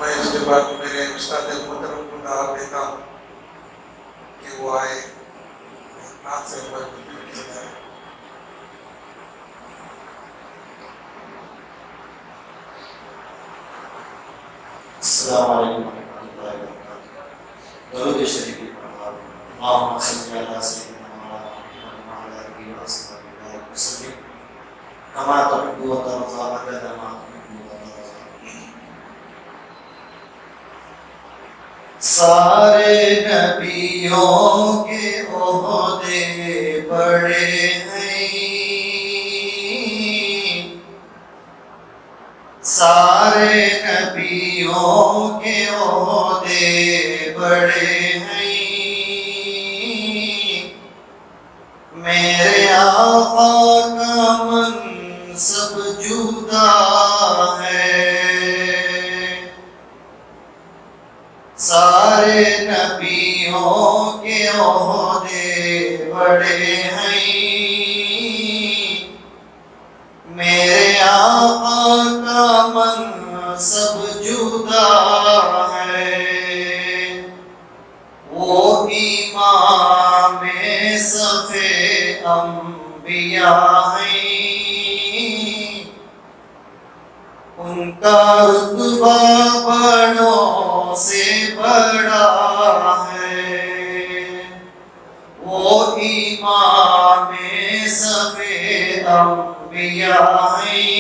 میں اس کے بعد میرے استاد محترم کو دعوت دیتا ہوں کہ وہ آئے نعت سے جائے. السلام علیکم ورحمۃ اللہ وبرکاتہ. درود شریف پڑھنا. اللہم صل علی سیدنا محمد وعلی آلہ وصحبہ وسلم کما تحب و ترضى عدد ما تحب و ترضى. سارے نبیوں کے عہدے بڑے ہیں، سارے نبیوں کے عہدے بڑے ہیں، میرے آقا کا منصب جدا ہے. سارے نبیوں کے عہدے بڑے ہیں، میرے آقا کا منصب جدا ہے. وہ امام صف انبیاء ہیں، ان کا رتبہ بڑوں سے بڑا ہے. وہ امام صف انبیاء ہیں،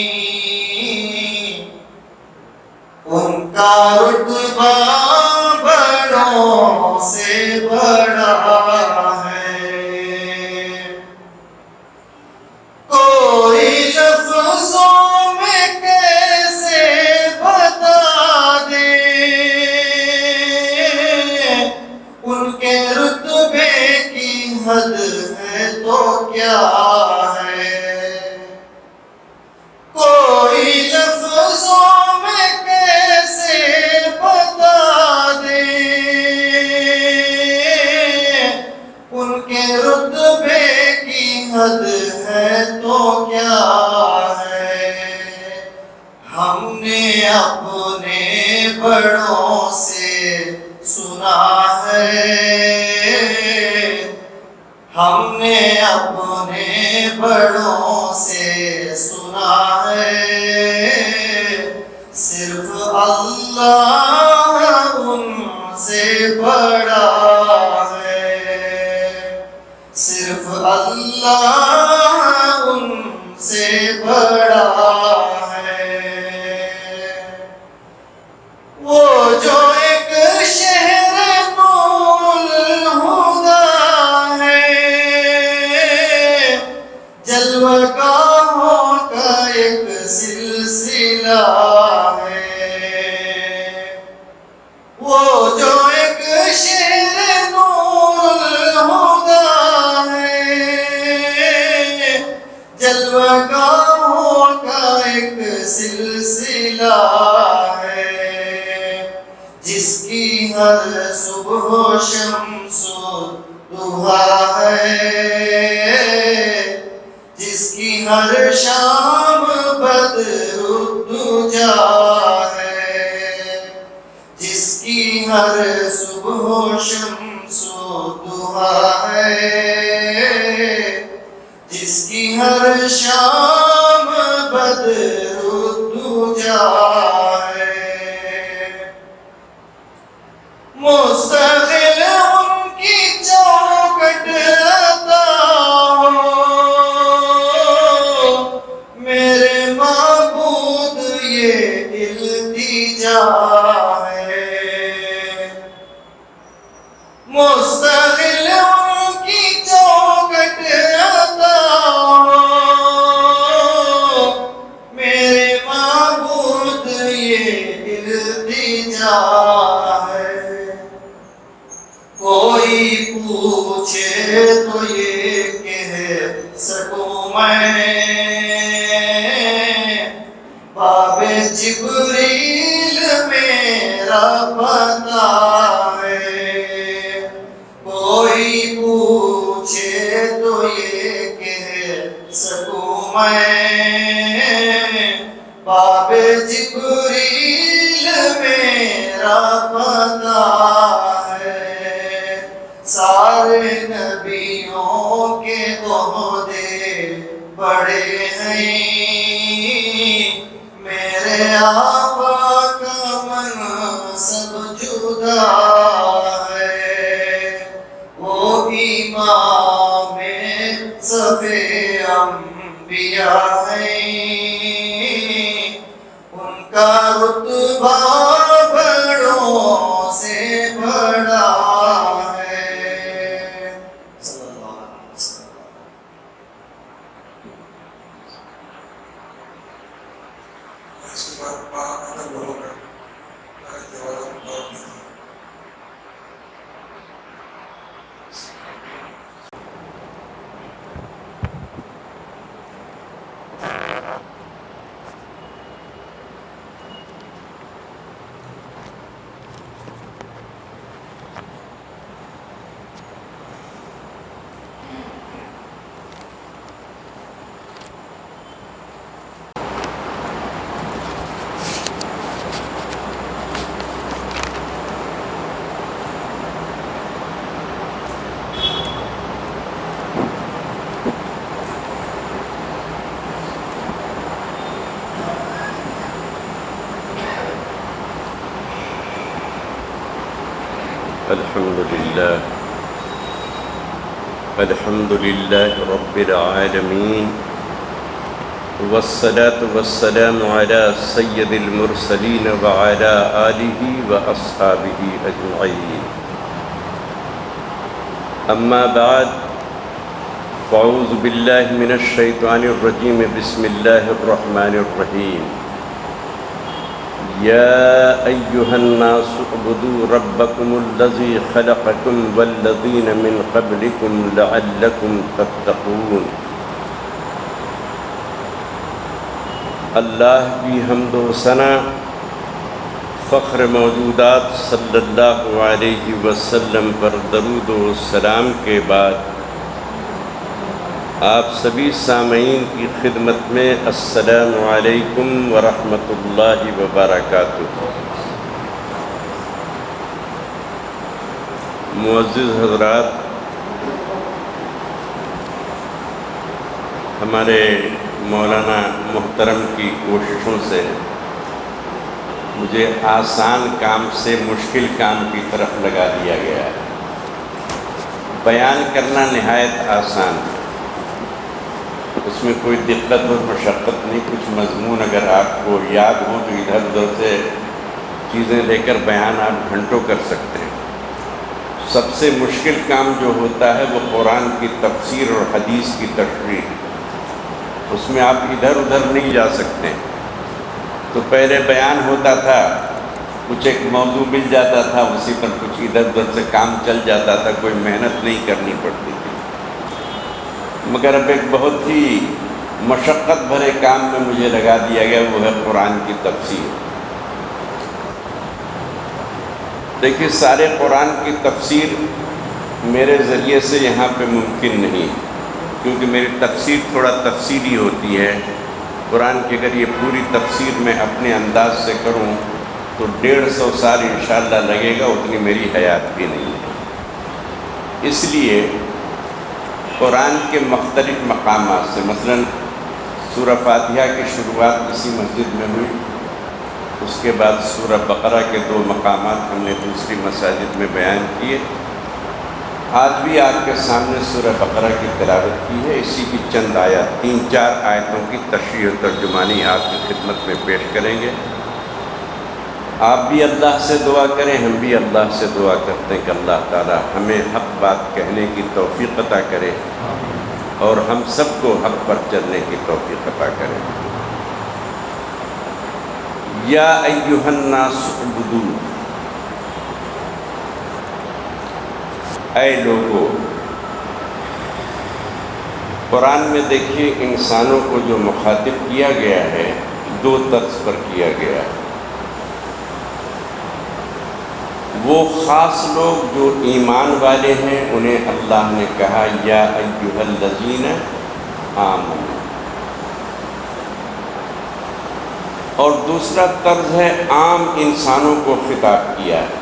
ان کا رتبہ بڑوں سے بڑا ہے. کوئی لفظوں میں کیسے بتا دے ان کے رتبے کی حد ہے تو کیا ہے. کوئی لفظوں میں کیسے بتا دے ان کے رتبے کی حد ہے تو کیا ہے. ہم نے اپنے بڑوں سے سنا ہے، ہم نے اپنے بڑوں سے سنا ہے، صرف اللہ ان سے بڑا ہے. صرف اللہ ان سے بڑا ہے. وہ جو ایک شہر نور الہدیٰ ہے، جلوہ گاہوں کا ایک سلسلہ ہے. وہ جو ایک شہر نور الہدیٰ ہے، جلوہ گاہوں کا ایک سلسلہ ہے. جس کی ہر صبح شمس و ضحیٰ ہے، جس کی ہر شام بدر الدجا ہے. جس کی ہر صبح شمس و ضحیٰ ہے، جس کی ہر شام بدر الدجا ہے. مستقل ان کی چوکھٹ عطا ہو، میرے معبود یہ التجا ہے. مستقل ان کی چوکھٹ عطا ہو، میرے معبود یہ التجا ہے. کوئی پوچھے تو یہ کہہ سکوں میں، باب جبریل میرا پتا ہے. کوئی پوچھے تو یہ کہہ سکوں میں، باب جبریل میں الحمد لله رب العالمين والصلاة والسلام على سيد المرسلين وعلى آله وأصحابه أجمعين. أما بعد، فأعوذ بالله من الشيطان الرجيم. بسم الله الرحمن الرحيم. يا أيها الناس اعبدوا ربكم الذي خلقكم والذين من قبلكم لعلكم تتقون. اللہ کی حمد و ثنا فخر موجودات صلی اللہ علیہ وسلم پر درود و سلام کے بعد آپ سبھی سامعین کی خدمت میں السلام علیکم ورحمۃ اللہ وبرکاتہ. معزز حضرات، ہمارے مولانا محترم کی کوششوں سے مجھے آسان کام سے مشکل کام کی طرف لگا دیا گیا ہے. بیان کرنا نہایت آسان ہے، اس میں کوئی دقت اور مشقت نہیں. کچھ مضمون اگر آپ کو یاد ہو تو ادھر ادھر سے چیزیں لے کر بیان آپ گھنٹوں کر سکتے ہیں. سب سے مشکل کام جو ہوتا ہے وہ قرآن کی تفسیر اور حدیث کی تشریح. اس میں آپ ادھر ادھر نہیں جا سکتے. تو پہلے بیان ہوتا تھا، کچھ ایک موضوع مل جاتا تھا، اسی پر کچھ ادھر ادھر سے کام چل جاتا تھا، کوئی محنت نہیں کرنی پڑتی تھی. مگر اب ایک بہت ہی مشقت بھرے کام میں مجھے لگا دیا گیا، وہ ہے قرآن کی تفسیر. دیکھیے، سارے قرآن کی تفسیر میرے ذریعے سے یہاں پہ ممکن نہیں، کیونکہ میری تفسیر تھوڑا تفصیلی ہوتی ہے. قرآن کی اگر یہ پوری تفسیر میں اپنے انداز سے کروں تو 150 سال انشاءاللہ لگے گا، اتنی میری حیات بھی نہیں ہے. اس لیے قرآن کے مختلف مقامات سے، مثلا سورہ فاتحہ کی شروعات اسی مسجد میں ہوئی، اس کے بعد سورہ بقرہ کے 2 مقامات ہم نے دوسری مساجد میں بیان کیے. آج بھی آپ کے سامنے سورہ بقرہ کی تلاوت کی ہے. اسی کی چند آیات، 3-4 آیتوں کی تشریح و ترجمانی آپ کی خدمت میں پیش کریں گے. آپ بھی اللہ سے دعا کریں، ہم بھی اللہ سے دعا کرتے ہیں کہ اللہ تعالی ہمیں حق بات کہنے کی توفیق عطا کرے اور ہم سب کو حق پر چلنے کی توفیق عطا کرے. یا ایھا الناس اعبدوا، اے لوگو. قرآن میں دیکھیے انسانوں کو جو مخاطب کیا گیا ہے 2 طرز پر کیا گیا ہے. وہ خاص لوگ جو ایمان والے ہیں انہیں اللہ نے کہا یا ایھا الذین آمنوا، اور دوسرا طرز ہے عام انسانوں کو خطاب کیا ہے،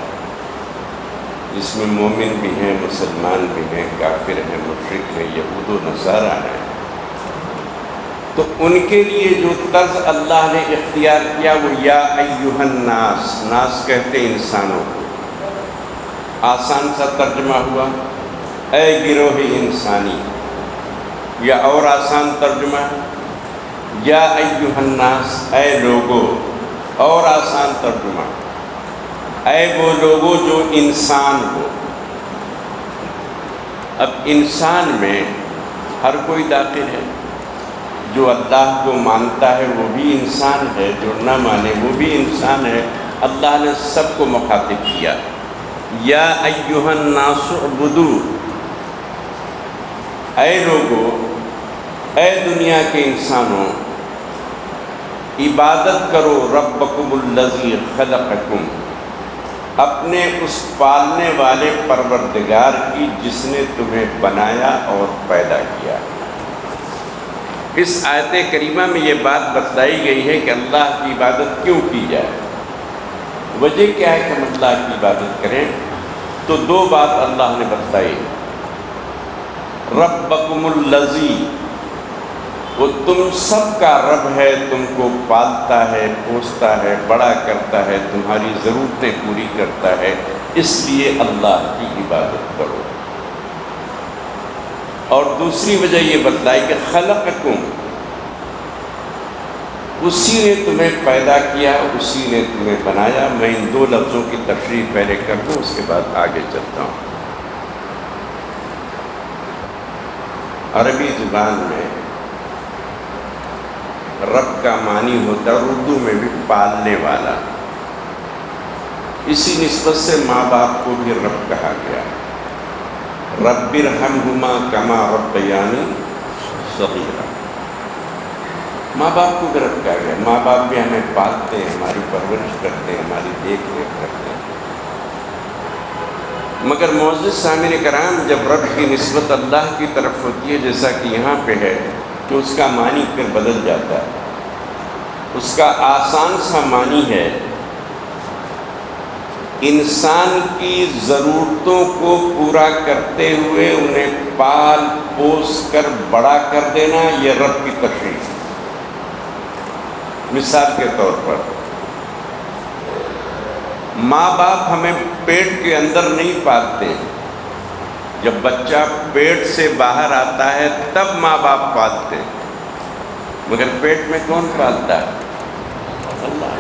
جس میں مومن بھی ہیں، مسلمان بھی ہیں، کافر ہیں، مشرک ہیں، یہود و نصارہ ہیں. تو ان کے لیے جو طرز اللہ نے اختیار کیا وہ یا ایھا الناس، ناس کہتے انسانوں کو. آسان سا ترجمہ ہوا اے گروہ انسانی، یا اور آسان ترجمہ یا ایھا الناس، اے لوگو. اور آسان ترجمہ اے وہ لوگوں جو انسان ہو. اب انسان میں ہر کوئی داخل ہے. جو اللہ کو مانتا ہے وہ بھی انسان ہے، جو نہ مانے وہ بھی انسان ہے. اللہ نے سب کو مخاطب کیا. یا ایھا الناس اعبدوا، اے لوگو، اے دنیا کے انسانوں، عبادت کرو ربکم الذی خلقکم، اپنے اس پالنے والے پروردگار کی جس نے تمہیں بنایا اور پیدا کیا. اس آیت کریمہ میں یہ بات بتلائی گئی ہے کہ اللہ کی عبادت کیوں کی جائے. وجہ کیا ہے کہ ہم اللہ کی عبادت کریں؟ تو 2 بات اللہ نے بتلائی. ربکم الذی، وہ تم سب کا رب ہے، تم کو پالتا ہے، پوستا ہے، بڑا کرتا ہے، تمہاری ضرورتیں پوری کرتا ہے. اس لیے اللہ کی عبادت کرو۔ اور دوسری وجہ یہ بتلائی کہ خلقکم، اسی نے تمہیں پیدا کیا، اسی نے تمہیں بنایا۔ میں ان دو لفظوں کی تشریح پہلے کر دوں، اس کے بعد آگے چلتا ہوں۔ عربی زبان میں رب کا معنی ہوتا ہے، اردو میں بھی پالنے والا۔ اسی نسبت سے ماں باپ کو بھی رب کہا گیا۔ رب ارحمہما کما ربیانی صغیرا، ماں باپ کو بھی رب کہا گیا۔ ماں باپ بھی ہمیں پالتے ہیں، ہماری پرورش کرتے ہیں، ہماری دیکھ ریکھ کرتے ہیں۔ مگر معزز سامعین کرام، جب رب کی نسبت اللہ کی طرف ہوتی ہے، جیسا کہ یہاں پہ ہے، تو اس کا معنی پھر بدل جاتا ہے۔ اس کا آسان سا معنی ہے انسان کی ضرورتوں کو پورا کرتے ہوئے انہیں پال پوس کر بڑا کر دینا، یہ رب کی تشریح۔ مثال کے طور پر ماں باپ ہمیں پیٹ کے اندر نہیں پالتے، جب بچہ پیٹ سے باہر آتا ہے تب ماں باپ پالتے ہیں، مگر پیٹ میں کون پالتا ہے؟ اللہ۔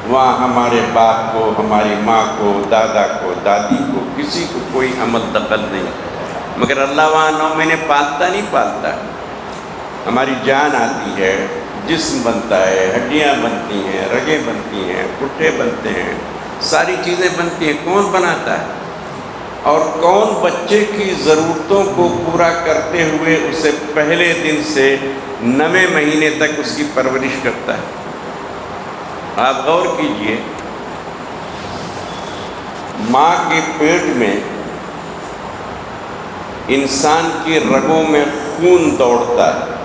وہاں ہمارے باپ کو، ہماری ماں کو، دادا کو، دادی کو، کسی کو کوئی عمل دخل نہیں، مگر اللہ وہاں 9 مہینے پالتا نہیں پالتا۔ ہماری جان آتی ہے، جسم بنتا ہے، ہڈیاں بنتی ہیں، رگیں بنتی ہیں، پٹھے بنتے ہیں، ساری چیزیں بنتی ہیں، کون بناتا ہے؟ اور کون بچے کی ضرورتوں کو پورا کرتے ہوئے اسے پہلے دن سے 9ویں مہینے تک اس کی پرورش کرتا ہے؟ آپ غور کیجئے، ماں کے پیٹ میں انسان کی رگوں میں خون دوڑتا ہے،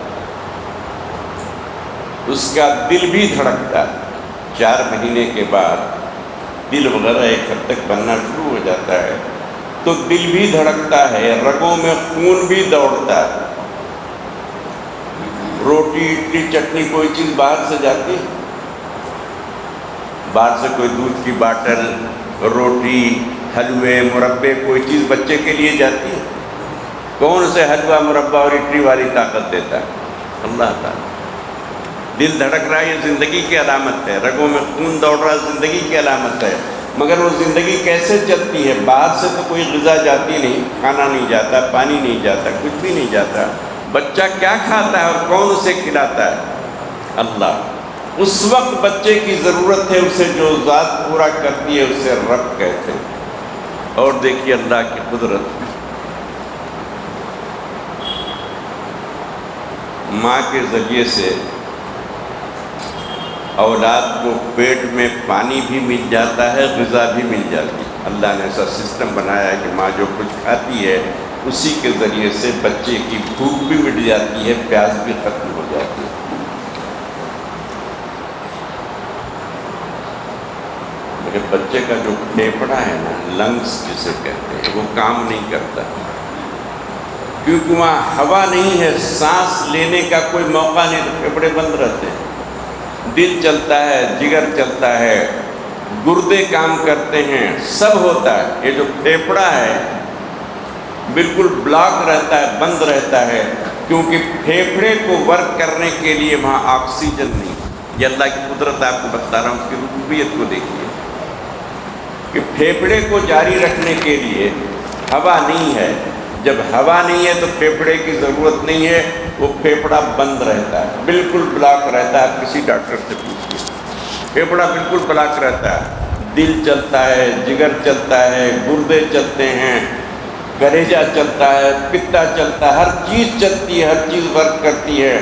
اس کا دل بھی دھڑکتا ہے۔ 4 مہینے کے بعد دل وغیرہ ایک حد تک بننا شروع ہو جاتا ہے، تو دل بھی دھڑکتا ہے، رگوں میں خون بھی دوڑتا ہے۔ روٹی، اڈلی، چٹنی، کوئی چیز باہر سے جاتی ہے؟ باہر سے کوئی دودھ کی باٹل، روٹی، حلوے، مربے، کوئی چیز بچے کے لیے جاتی ہے؟ کون سے حلوہ، مربہ اور اڈلی والی طاقت دیتا ہے؟ اللہ تعالیٰ۔ دل دھڑک رہا ہے، یہ زندگی کی علامت ہے، رگوں میں خون دوڑ رہا ہے، زندگی کی علامت ہے۔ مگر وہ زندگی کیسے چلتی ہے؟ باہر سے تو کوئی غذا جاتی نہیں، کھانا نہیں جاتا، پانی نہیں جاتا، کچھ بھی نہیں جاتا۔ بچہ کیا کھاتا ہے اور کون اسے کھلاتا ہے؟ اللہ۔ اس وقت بچے کی ضرورت ہے، اسے جو ذات پورا کرتی ہے اسے رب کہتے ہیں۔ اور دیکھیے اللہ کی قدرت، ماں کے ذریعے سے اولاد کو پیٹ میں پانی بھی مل جاتا ہے، غذا بھی مل جاتی ہے۔ اللہ نے ایسا سسٹم بنایا ہے کہ ماں جو کچھ کھاتی ہے اسی کے ذریعے سے بچے کی بھوک بھی مٹ جاتی ہے، پیاس بھی ختم ہو جاتی ہے۔ مگر بچے کا جو پھیپھڑا ہے نا، لنگس جسے کہتے ہیں، وہ کام نہیں کرتا، کیونکہ وہاں ہوا نہیں ہے، سانس لینے کا کوئی موقع نہیں، تو پھیپھڑے بند رہتے ہیں۔ دل چلتا ہے، جگر چلتا ہے، گردے کام کرتے ہیں، سب ہوتا ہے۔ یہ جو پھیپھڑا ہے بالکل بلاک رہتا ہے، بند رہتا ہے، کیونکہ پھیپھڑے کو ورک کرنے کے لیے وہاں آکسیجن نہیں۔ یہ اللہ کی قدرت آپ کو بتا رہا ہوں، اس کی ربوبیت کو دیکھیے کہ پھیپھڑے کو جاری رکھنے کے لیے ہوا نہیں ہے۔ جب ہوا نہیں ہے تو پھیپھڑے کی ضرورت نہیں ہے، وہ پھیپھڑا بند رہتا ہے، بالکل بلاک رہتا ہے۔ کسی ڈاکٹر سے پوچھیے، پھیپھڑا بالکل بلاک رہتا ہے۔ دل چلتا ہے، جگر چلتا ہے، گردے چلتے ہیں، کلیجہ چلتا ہے، پتا چلتا ہے، ہر چیز چلتی ہے، ہر چیز ورک کرتی ہے۔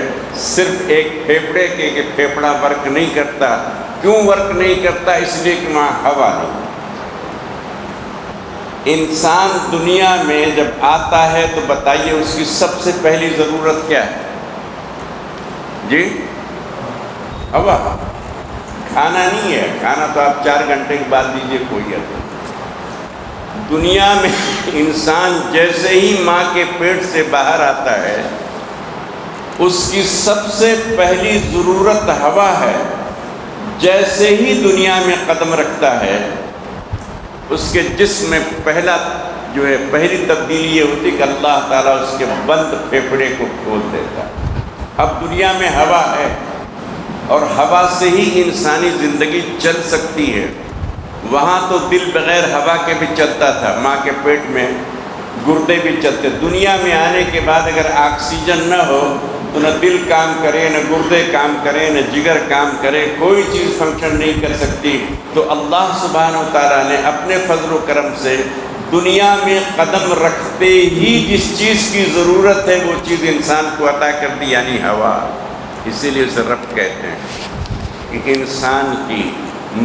صرف ایک پھیپھڑے کے کہ پھیپھڑا ورک نہیں کرتا۔ کیوں ورک نہیں کرتا؟ اس لیے کہ وہاں ہوا نہیں۔ انسان دنیا میں جب آتا ہے تو بتائیے اس کی سب سے پہلی ضرورت کیا ہے؟ جی ہوا۔ کھانا نہیں ہے، کھانا تو آپ 4 گھنٹے کے بعد دیجیے، کوئی ہے۔ دنیا میں انسان جیسے ہی ماں کے پیٹ سے باہر آتا ہے، اس کی سب سے پہلی ضرورت ہوا ہے۔ جیسے ہی دنیا میں قدم رکھتا ہے اس کے جسم میں پہلی تبدیلی یہ ہوتی کہ اللہ تعالیٰ اس کے بند پھیپھڑے کو کھول دیتا ہے۔ اب دنیا میں ہوا ہے اور ہوا سے ہی انسانی زندگی چل سکتی ہے۔ وہاں تو دل بغیر ہوا کے بھی چلتا تھا، ماں کے پیٹ میں گردے بھی چلتے۔ دنیا میں آنے کے بعد اگر آکسیجن نہ ہو تو نہ دل کام کرے، نہ گردے کام کرے، نہ جگر کام کرے، کوئی چیز فنکشن نہیں کر سکتی۔ تو اللہ سبحانہ و تعالیٰ نے اپنے فضل و کرم سے دنیا میں قدم رکھتے ہی جس چیز کی ضرورت ہے وہ چیز انسان کو عطا کر دی، یعنی ہوا۔ اسی لیے اسے رب کہتے ہیں کہ انسان کی،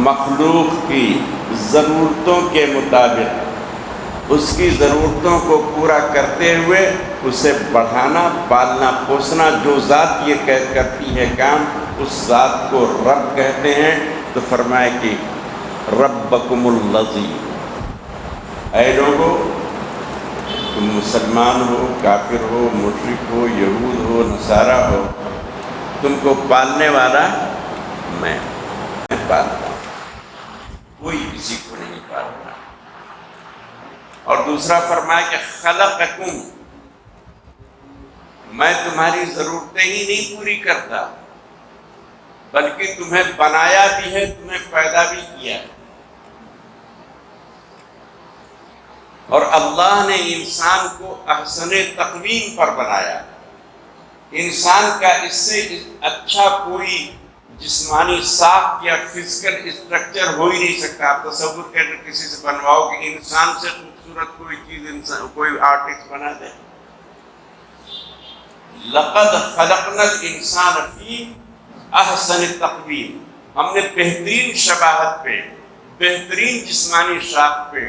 مخلوق کی ضرورتوں کے مطابق اس کی ضرورتوں کو پورا کرتے ہوئے اسے بڑھانا، پالنا، پوسنا، جو ذات یہ کرتی ہے کام، اس ذات کو رب کہتے ہیں۔ تو فرمائے کہ ربکم الذی، اے لوگو، تم مسلمان ہو، کافر ہو، مشرک ہو، یہود ہو، نصارہ ہو، تم کو پالنے والا میں پالتا ہوں، کوئی کسی کو نہیں پالتا۔ اور دوسرا فرمایا کہ خلقکم، میں تمہاری ضرورتیں ہی نہیں پوری کرتا بلکہ تمہیں بنایا بھی ہے، تمہیں پیدا بھی کیا ہے۔ اور اللہ نے انسان کو احسن تقویم پر بنایا۔ انسان کا اس سے اچھا کوئی جسمانی ساخت یا فزیکل اسٹرکچر ہو ہی نہیں سکتا۔ آپ تصور کر کسی سے بنواؤ کہ انسان سے خوبصورت کوئی چیز کوئی آرٹسٹ بنا دے۔ لقد خلقنا الانسان فی احسن تقویم، ہم نے بہترین شباہت پہ، بہترین جسمانی ساخت پہ،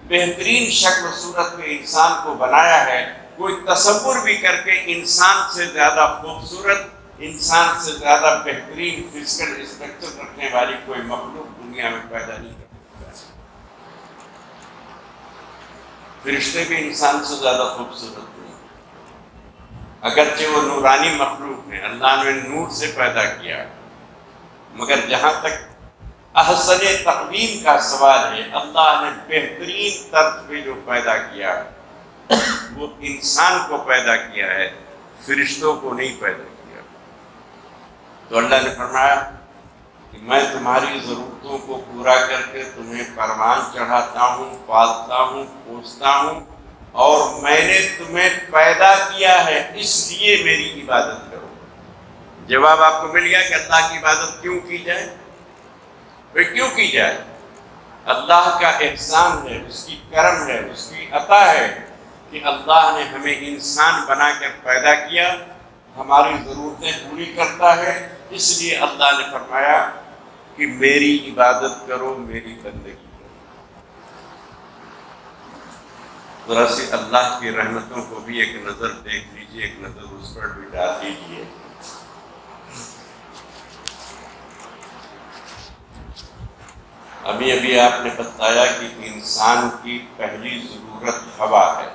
بہترین شکل و صورت میں انسان کو بنایا ہے۔ کوئی تصور بھی کر کے انسان سے زیادہ خوبصورت، انسان سے زیادہ بہترین فزیکل اسٹرکچر رکھنے والی کوئی مخلوق دنیا میں پیدا نہیں کر سکتا۔ فرشتے بھی انسان سے زیادہ خوبصورت نہیں، اگرچہ وہ نورانی مخلوق ہیں، اللہ نے نور سے پیدا کیا، مگر جہاں تک احسن تقویم کا سوال ہے، اللہ نے بہترین طرز پہ جو پیدا کیا وہ انسان کو پیدا کیا ہے، فرشتوں کو نہیں پیدا کیا۔ تو اللہ نے فرمایا کہ میں تمہاری ضرورتوں کو پورا کر کے تمہیں پروان چڑھاتا ہوں، پالتا ہوں، پوستا ہوں، اور میں نے تمہیں پیدا کیا ہے، اس لیے میری عبادت کرو۔ جواب آپ کو مل گیا کہ اللہ کی عبادت کیوں کی جائے؟ کیوں کی جائے؟ اللہ کا احسان ہے، اس کی کرم ہے، اس کی عطا ہے کہ اللہ نے ہمیں انسان بنا کر پیدا کیا، ہماری ضرورتیں پوری کرتا ہے۔ اس لیے اللہ نے فرمایا کہ میری عبادت کرو، میری بندگی کرو۔ ذرا سی اللہ کی رحمتوں کو بھی ایک نظر دیکھ لیجیے، ایک نظر اس پر بھی ڈال دیجیے۔ ابھی آپ نے بتایا کہ انسان کی پہلی ضرورت ہوا ہے،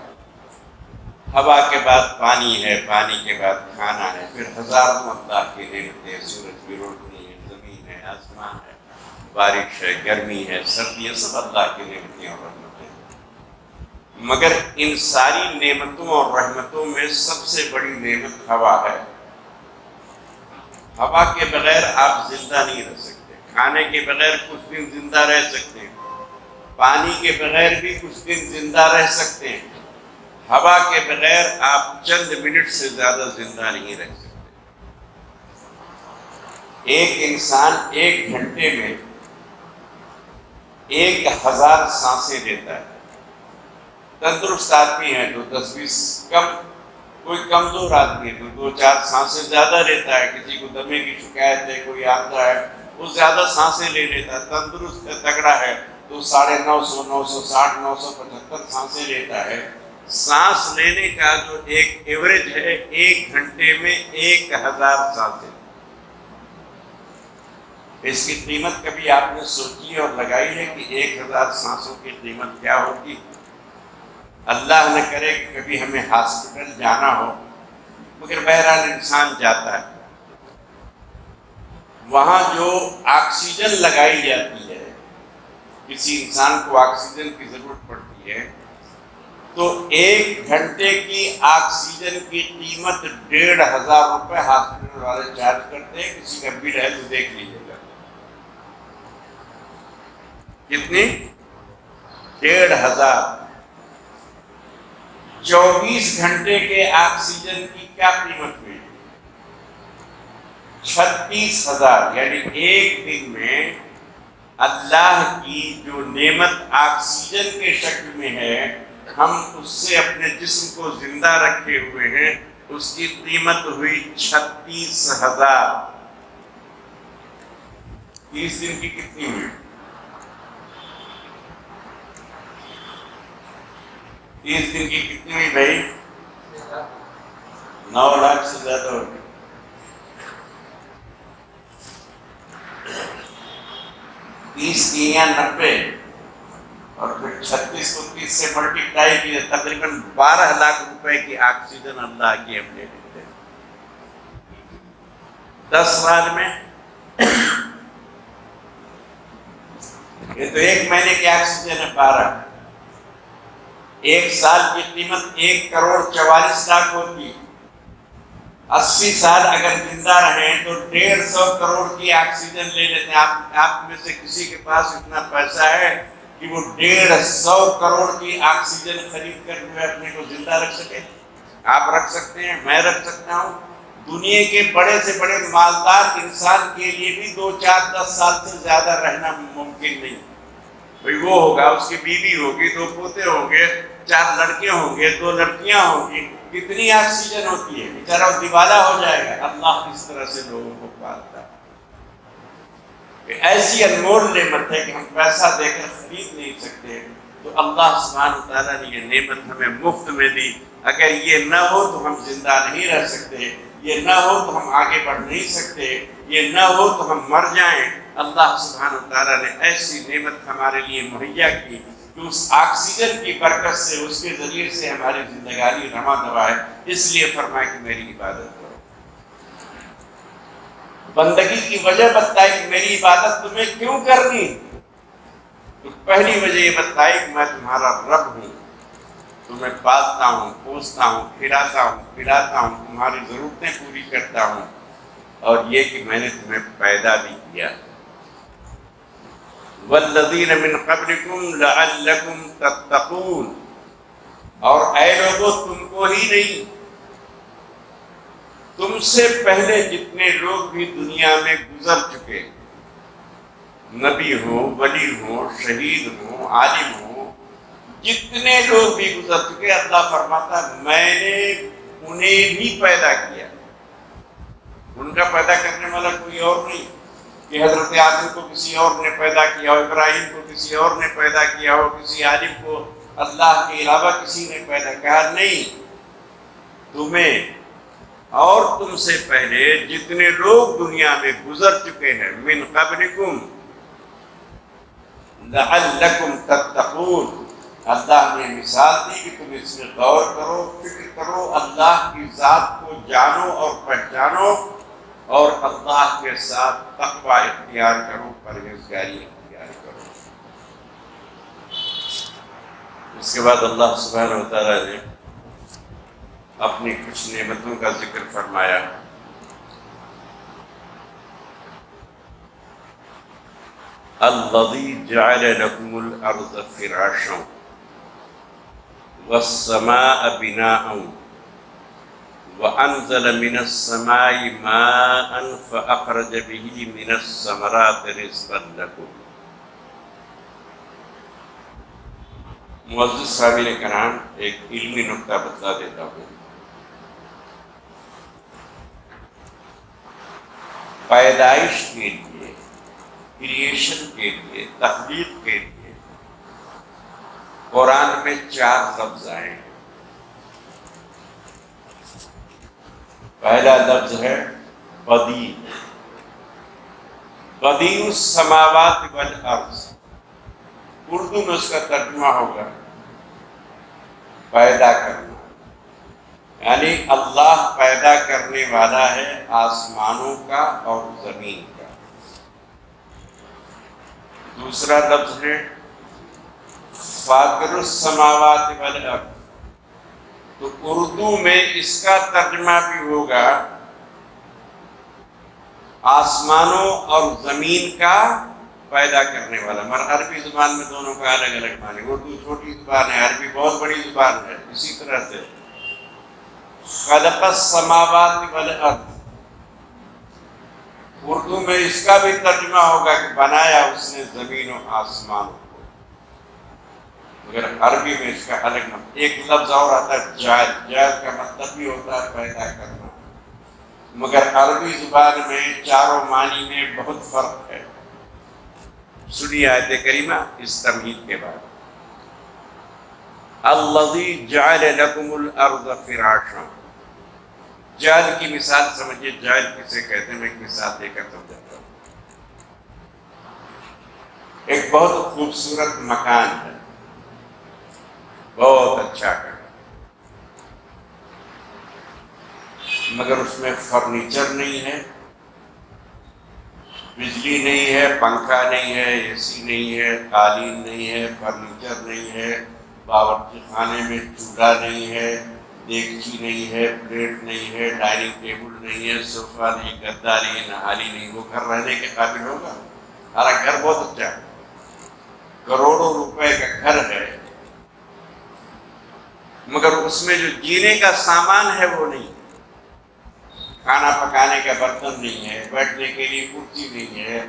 ہوا کے بعد پانی ہے، پانی کے بعد کھانا ہے، پھر ہزاروں اللہ کی نعمتیں ہیں، سورج کی روشنی ہے، زمین ہے، آسمان ہے، بارش ہے، گرمی ہے، سردی ہے، سب اللہ کی نعمتیں اور رحمتیں ہیں۔ مگر ان ساری نعمتوں اور رحمتوں میں سب سے بڑی نعمت ہوا ہے۔ ہوا کے بغیر آپ زندہ نہیں رہ سکتے، کھانے کے بغیر کچھ دن زندہ رہ سکتے ہیں، پانی کے بغیر بھی کچھ دن زندہ رہ سکتے ہیں، ہوا کے بغیر آپ چند منٹ سے زیادہ زندہ نہیں رہ سکتے۔ ایک انسان ایک گھنٹے میں 1000 سانسیں لیتا ہے۔ تندرست آدمی ہے تو 10-20 کم، کوئی کمزور آدمی ہے تو 2-4 سانسیں زیادہ لیتا ہے، کسی کو دمے کی شکایت ہے، کوئی آتا ہے وہ زیادہ سانسیں لے لیتا ہے، تندرست ہے، تگڑا ہے تو 950, 960, 975 سانسیں لیتا ہے۔ سانس لینے کا جو ایک ایوریج ہے، ایک گھنٹے میں 1000 سانسیں۔ اس کی قیمت کبھی آپ نے سوچی اور لگائی ہے کہ 1000 سانسوں کی قیمت کیا ہوگی؟ اللہ نہ کرے کہ کبھی ہمیں ہاسپٹل جانا ہو، مگر بہرحال انسان جاتا ہے، وہاں جو آکسیجن لگائی جاتی ہے کسی انسان کو آکسیجن کی ضرورت پڑتی ہے تو 1 گھنٹے کی آکسیجن کی قیمت 1500 روپے ہاسپٹل والے چارج کرتے ہیں. کسی کا بل ہے تو دیکھ لیجیے گا کتنی. 1500. 24 گھنٹے کے آکسیجن کی کیا قیمت ہوئی؟ 36,000. یعنی ایک دن میں اللہ کی جو نعمت آکسیجن کے شکل میں ہے ہم اس سے اپنے جسم کو زندہ رکھے ہوئے ہیں, اس کی قیمت ہوئی 36,000. 30 دن کی کتنی ہوئی؟ 30 دن کی کتنی ہوئی بھائی؟ 9 لاکھ سے زیادہ ہو گئی. 30 کی یا 90 اور پھر 36 کو 30 سے ملٹیپلائی کیا, تقریباً 12 لاکھ روپے کی آکسیجن اللہ کی ہم نے دیتے ہیں 10 سال میں. یہ تو 1 مہینے کی آکسیجن ہے 12. 1 سال کی قیمت 1,44,00,000 ہوتی. 80 سال اگر زندہ رہیں تو 150 کروڑ کی آکسیجن لے لیتے ہیں. آپ میں سے کسی کے پاس اتنا پیسہ ہے کہ وہ 150 کروڑ کی آکسیجن خرید کر جو ہے اپنے کو زندہ رکھ سکے؟ آپ رکھ سکتے ہیں, میں رکھ سکتا ہوں. دنیا کے بڑے سے بڑے مالدار انسان کے لیے بھی 2, 4, 10 سال سے زیادہ رہنا ممکن نہیں. بھئی وہ ہوگا, اس کی بیوی ہوگی, 2 پوتے ہوں گے, 4 لڑکے ہوں گے, 2 لڑکیاں ہوں گی, کتنی آکسیجن ہوتی ہے, بیچارہ دیوالا ہو جائے گا. اللہ کس طرح سے لوگوں کو پالتا ہے. ایسی انمول نعمت ہے کہ ہم پیسہ دے کر خرید نہیں سکتے. تو اللہ سبحانہ وتعالیٰ نے یہ نعمت ہمیں مفت میں دی. اگر یہ نہ ہو تو ہم زندہ نہیں رہ سکتے, یہ نہ ہو تو ہم آگے بڑھ نہیں سکتے, یہ نہ ہو تو ہم مر جائیں. اللہ سبحانہ وتعالیٰ نے ایسی نعمت ہمارے لیے مہیا کی کہ اس آکسیجن کی برکت سے, اس کے ذریعے سے ہماری زندگانی رواں دوا ہے. اس لیے فرمایا کہ میری عبادت کرو. بندگی کی وجہ بتائی کہ میری عبادت تمہیں کیوں کرنی. تو پہلی وجہ یہ بتائی کہ میں تمہارا رب ہوں, تمہیں پالتا ہوں, پوستا ہوں, کھلاتا ہوں, پلاتا ہوں, تمہاری ضرورتیں پوری کرتا ہوں, اور یہ کہ میں نے تمہیں پیدا بھی کیا. والذین من قبلکم لعلکم تتقون. اور اے لوگوں تم کو ہی نہیں, تم سے پہلے جتنے لوگ بھی دنیا میں گزر چکے, نبی ہوں, ولی ہوں, شہید ہوں, عالم ہوں, جتنے لوگ بھی گزر چکے, اللہ فرماتا میں نے انہیں بھی پیدا کیا. ان کا پیدا کرنے والا کوئی اور نہیں کہ حضرت آدم کو کسی اور نے پیدا کیا ہو, ابراہیم کو کسی اور نے پیدا کیا ہو, کسی عالم کو اللہ کے علاوہ کسی نے پیدا کیا. نہیں, تمہیں اور تم سے پہلے جتنے لوگ دنیا میں گزر چکے ہیں, من قبلکم لعلکم تتقون. اللہ نے مثال دی کہ تم اس میں غور کرو, فکر کرو, اللہ کی ذات کو جانو اور پہچانو, اور اللہ کے ساتھ تقوی اختیار کرو, پرہیزگاری اختیار کرو. اس کے بعد اللہ سبحانہ وتعالیٰ نے اپنی کچھ نعمتوں کا ذکر فرمایا. الذی جعل لکم الارض فراشا والسماء بناء وانزل من السماء ماء فاخرج به من الثمرات رزقا لکم. معزز سامعین کرام, ایک علمی نکتہ بتلا دیتا ہوں. پیدائش کے لیے, کریشن کے لیے, تخلیق کے لیے قرآن میں 4 لفظ آئے ہیں. پہلا لفظ ہے بدیع. بدیع السماوات والارض, اردو میں اس کا ترجمہ ہوگا پیدا کرنا. یعنی اللہ پیدا کرنے والا ہے آسمانوں کا اور زمین کا. دوسرا لفظ ہے فاطر السماوات والارض، تو اردو میں اس کا ترجمہ بھی ہوگا آسمانوں اور زمین کا پیدا کرنے والا۔ مگر عربی زبان میں دونوں کا الگ الگ معنی، اردو چھوٹی زبان ہے، عربی بہت بڑی زبان ہے۔ اسی طرح سے خلق السماوات والارض، اردو میں اس کا بھی ترجمہ ہوگا کہ بنایا اس نے زمین و آسمان کو، مگر عربی میں اس کا الگ مطلب۔ ایک لفظ اور آتا ہے جائز، جائز کا مطلب بھی ہوتا ہے پیدا کرنا، مگر عربی زبان میں چاروں معنی میں بہت فرق ہے۔ سنیے آیت کریمہ اس تمہید کے بعد، الذی جعل لکم الارض فراشا۔ جعل کی مثال سمجھیے، جعل کسے کہتے ہیں، میں ایک مثال دے کر سمجھاتا ہوں۔ ایک بہت خوبصورت مکان ہے، بہت اچھا ہے، مگر اس میں فرنیچر نہیں ہے، بجلی نہیں ہے، پنکھا نہیں ہے، اے سی نہیں ہے، قالین نہیں ہے، فرنیچر نہیں ہے، باورچی خانے میں چولہا نہیں ہے، دیگچی نہیں ہے، پلیٹ نہیں ہے، ڈائننگ ٹیبل نہیں ہے، صوفہ نہیں، گدا نہیں، نہاری نہیں۔ وہ گھر رہنے کے قابل ہوگا؟ ہمارا گھر بہت اچھا ہے، کروڑوں روپے کا گھر ہے، مگر اس میں جو جینے کا سامان ہے وہ نہیں، کھانا پکانے کا برتن نہیں ہے، بیٹھنے کے لیے کرسی نہیں ہے،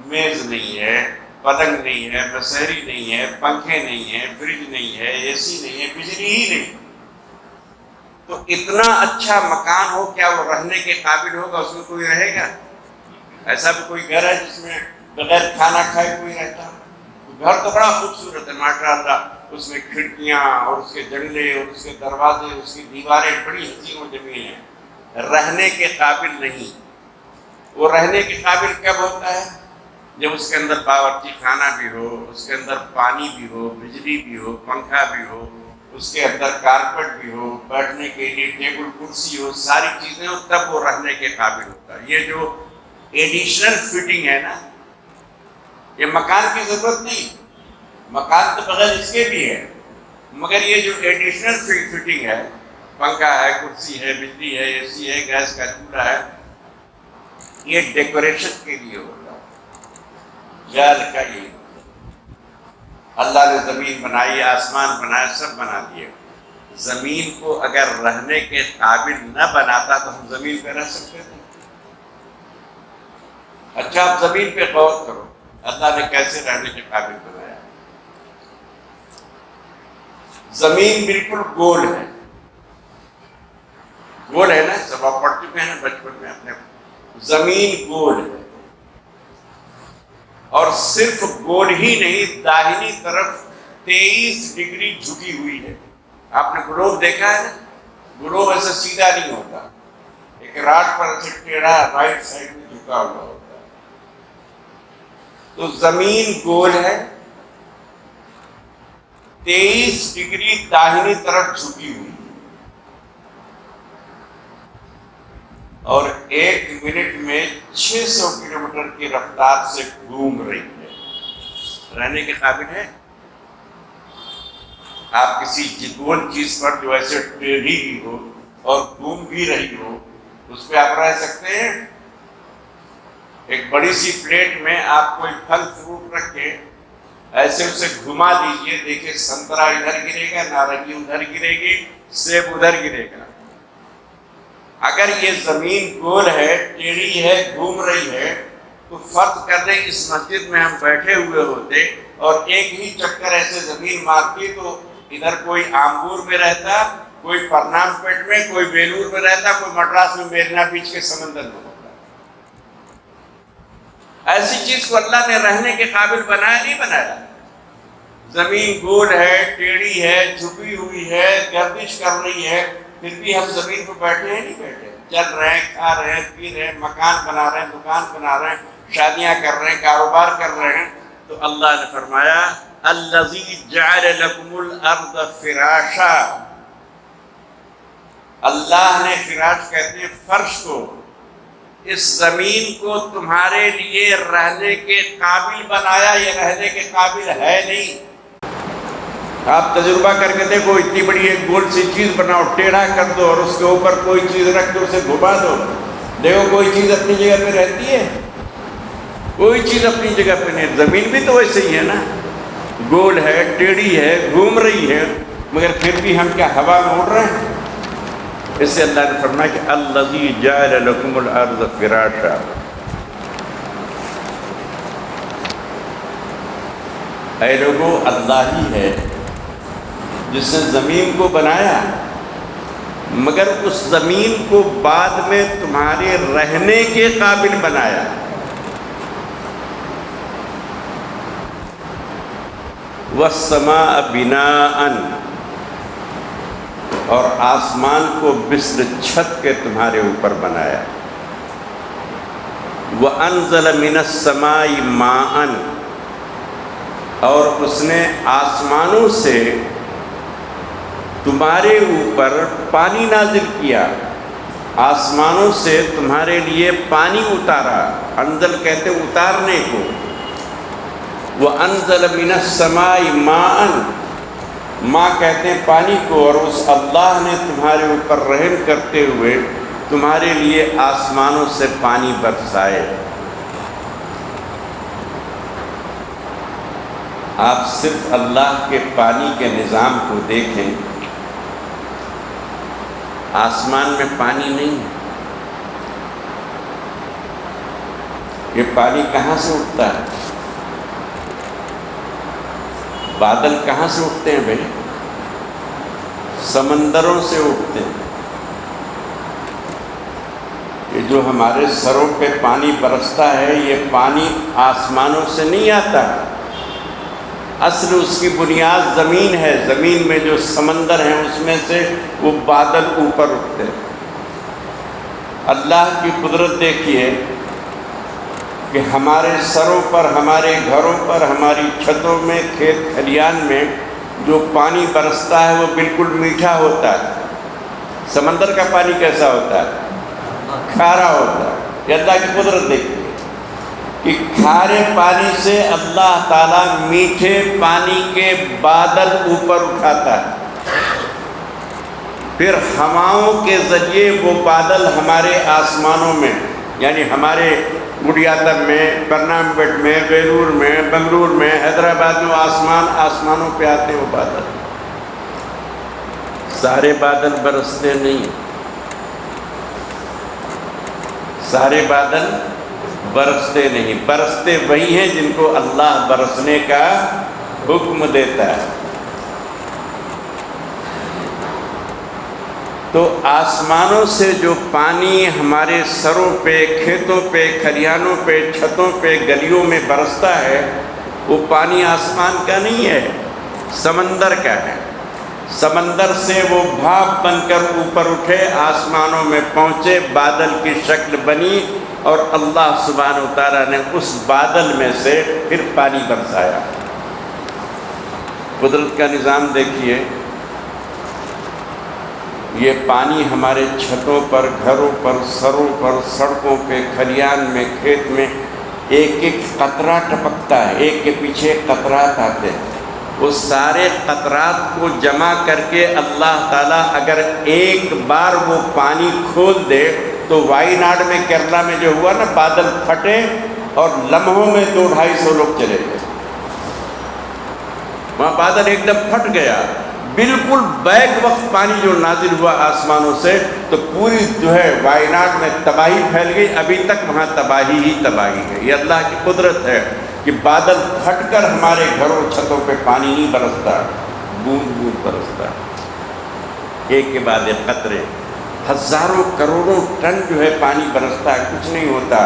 میز نہیں ہے، پلنگ نہیں ہے، بسہری نہیں ہے، پنکھے نہیں ہے، فریج نہیں ہے، اے سی نہیں ہے، بجلی ہی نہیں۔ تو اتنا اچھا مکان ہو، کیا وہ رہنے کے قابل ہوگا؟ اس میں کوئی رہے گا؟ ایسا بھی کوئی گھر ہے جس میں بغیر کھانا کھائے کوئی رہتا؟ گھر تو بڑا خوبصورت ہے ماشاء اللہ، اس میں کھڑکیاں اور اس کے جنگلے اور اس کے دروازے، اس کی دیواریں بڑی حسین و جمیل ہیں، رہنے کے قابل نہیں۔ وہ رہنے کے قابل کب ہوتا ہے؟ جب اس کے اندر باورچی خانہ بھی ہو، اس کے اندر پانی بھی ہو، بجلی بھی ہو، پنکھا بھی ہو، اس کے اندر کارپٹ بھی ہو، بیٹھنے کے لیے ٹیبل کرسی ہو، ساری چیزیں ہو، تب وہ رہنے کے قابل ہوتا ہے۔ یہ جو ایڈیشنل فٹنگ ہے نا، یہ مکان کی ضرورت نہیں، مکان تو بغیر اس کے بھی ہے، مگر یہ جو ایڈیشنل فٹنگ ہے، پنکھا ہے، کرسی ہے، بجلی ہے، اے سی ہے، گیس کا چولہا ہے، یہ ڈیکوریشن کے لیے ہوتا ہے۔ جعل کا یہ اللہ نے زمین بنائی، آسمان بنایا، سب بنا دیے، زمین کو اگر رہنے کے قابل نہ بناتا تو ہم زمین پہ رہ سکتے تھے؟ اچھا آپ زمین پہ غور کرو، اللہ نے کیسے رہنے کے قابل بنایا۔ زمین بالکل گول ہے، گول ہے نا، سب آپ پڑھ چکے ہیں بچپن میں اپنے، زمین گول ہے، اور صرف گول ہی نہیں، داہنی طرف 23 ڈگری جھکی ہوئی ہے۔ آپ نے گلوب دیکھا ہے نا، گلوب ایسا سیدھا نہیں ہوتا، ایک راڈ پر ایسے ٹیڑھا رائٹ سائڈ میں جھکا ہوا ہوتا ہے۔ تو زمین گول ہے، 23 ڈگری داہنی طرف جھکی ہوئی ہے، اور 1 منٹ میں 600 کلومیٹر کی رفتار سے گھوم رہی ہے۔ رہنے کے قابل ہے؟ آپ کسی گول چیز پر جو ایسے ٹیڑھی بھی ہو اور گھوم بھی رہی ہو، اس پہ آپ رہ سکتے ہیں؟ ایک بڑی سی پلیٹ میں آپ کوئی پھل فروٹ رکھ کے ایسے اسے گھما دیجئے، دیکھیں سنترا ادھر گرے گا، نارنگی ادھر گرے گی، سیب ادھر گرے گا۔ اگر یہ زمین گول ہے، ٹیڑھی ہے، گھوم رہی ہے، تو فرض کر لیں اس مسجد میں ہم بیٹھے ہوئے ہوتے اور ایک ہی چکر ایسے زمین مارتی تو ادھر کوئی آمبور میں رہتا، کوئی پرنام پیٹ میں، کوئی بیلور میں رہتا، کوئی مڈراس میں میرینا بیچ کے سمندر میں ہوتا۔ ایسی چیز کو اللہ نے رہنے کے قابل بنایا نہیں بنایا۔ زمین گول ہے، ٹیڑھی ہے، جھکی ہوئی ہے، گردش کر رہی ہے، پھر بھی ہم زمین پہ بیٹھے ہیں نہیں بیٹھے، چل رہے ہیں، کھا رہے ہیں، پی رہے ہیں، مکان بنا رہے ہیں، دکان بنا رہے ہیں، شادیاں کر رہے ہیں، کاروبار کر رہے ہیں۔ تو اللہ نے فرمایا الذی جعل لکم الارض فراشا، اللہ نے، فراش کہتے ہیں فرش کو، اس زمین کو تمہارے لیے رہنے کے قابل بنایا۔ یہ رہنے کے قابل ہے نہیں، آپ تجربہ کر کے دیکھو، اتنی بڑی ایک گول سی چیز بناؤ، ٹیڑھا کر دو اور اس کے اوپر کوئی چیز رکھ دو، اسے گھما دو، دیکھو کوئی چیز اپنی جگہ پہ رہتی ہے؟ کوئی چیز اپنی جگہ پہ نہیں۔ زمین بھی تو ویسے ہی ہے نا، گول ہے، ٹیڑھی ہے، گھوم رہی ہے، مگر پھر بھی ہم کیا ہوا میں اڑ رہے ہیں؟ اس سے اللہ نے فرمایا کہ الذی جعل لکم الارض فراشا، اے لوگو اللہ ہی ہے جس نے زمین کو بنایا، مگر اس زمین کو بعد میں تمہارے رہنے کے قابل بنایا۔ والسماء بناءً، اور آسمان کو مثل چھت کے تمہارے اوپر بنایا۔ وَأَنزَلَ مِنَ السَّمَاءِ مَاءً، اور اس نے آسمانوں سے تمہارے اوپر پانی نازل کیا، آسمانوں سے تمہارے لیے پانی اتارا۔ انزل کہتے اتارنے کو۔ وَأَنزَلَ مِنَ السَّمَاءِ مَاءً، ماں کہتے ہیں پانی کو، اور اس اللہ نے تمہارے اوپر رحم کرتے ہوئے تمہارے لیے آسمانوں سے پانی برسائے۔ آپ صرف اللہ کے پانی کے نظام کو دیکھیں، آسمان میں پانی نہیں ہے، یہ پانی کہاں سے اٹھتا ہے؟ بادل کہاں سے اٹھتے ہیں بھائی؟ سمندروں سے اٹھتے ہیں۔ یہ جو ہمارے سروں پہ پانی برستا ہے، یہ پانی آسمانوں سے نہیں آتا، اصل اس کی بنیاد زمین ہے، زمین میں جو سمندر ہیں اس میں سے وہ بادل اوپر اٹھتے ہیں۔ اللہ کی قدرت دیکھیے کہ ہمارے سروں پر، ہمارے گھروں پر، ہماری چھتوں میں، کھیت کھلیان میں جو پانی برستا ہے وہ بالکل میٹھا ہوتا ہے۔ سمندر کا پانی کیسا ہوتا ہے؟ کھارا ہوتا ہے۔ یہ اللہ کی قدرت دیکھیے کہ کھارے پانی سے اللہ تعالیٰ میٹھے پانی کے بادل اوپر اٹھاتا ہے، پھر ہواؤں کے ذریعے وہ بادل ہمارے آسمانوں میں، یعنی ہمارے گڈیاتم میں، برنامپٹ میں، بیلور میں، بنگلور میں، حیدرآباد میں، آسمانوں پہ آتے ہیں وہ بادل۔ سارے بادل برستے نہیں، سارے بادل برستے نہیں، برستے وہی ہیں جن کو اللہ برسنے کا حکم دیتا ہے۔ تو آسمانوں سے جو پانی ہمارے سروں پہ، کھیتوں پہ، کھلیانوں پہ، چھتوں پہ، گلیوں میں برستا ہے، وہ پانی آسمان کا نہیں ہے، سمندر کا ہے۔ سمندر سے وہ بھاپ بن کر اوپر اٹھے، آسمانوں میں پہنچے، بادل کی شکل بنی، اور اللہ سبحانہ وتعالیٰ نے اس بادل میں سے پھر پانی برسایا۔ قدرت کا نظام دیکھیے، یہ پانی ہمارے چھتوں پر، گھروں پر، سروں پر، سڑکوں پہ، کھلیان میں، کھیت میں ایک ایک قطرہ ٹپکتا ہے، ایک کے پیچھے قطرات آتے ہیں۔ وہ سارے قطرات کو جمع کر کے اللہ تعالیٰ اگر ایک بار وہ پانی کھول دے تو وائی ناڈ میں، کیرلا میں جو ہوا نا، بادل پھٹے اور لمحوں میں 200-250 لوگ چلے گئے، وہاں بادل ایک دم پھٹ گیا، بالکل بیک وقت پانی جو نازل ہوا آسمانوں سے، تو پوری جو ہے وائناڈ میں تباہی پھیل گئی، ابھی تک وہاں تباہی ہی تباہی ہے۔ یہ اللہ کی قدرت ہے کہ بادل پھٹ کر ہمارے گھروں چھتوں پہ پانی نہیں برستا، بوند بوند برستا، ایک کے بعد ایک قطرے، ہزاروں کروڑوں ٹن جو ہے پانی برستا ہے، کچھ نہیں ہوتا۔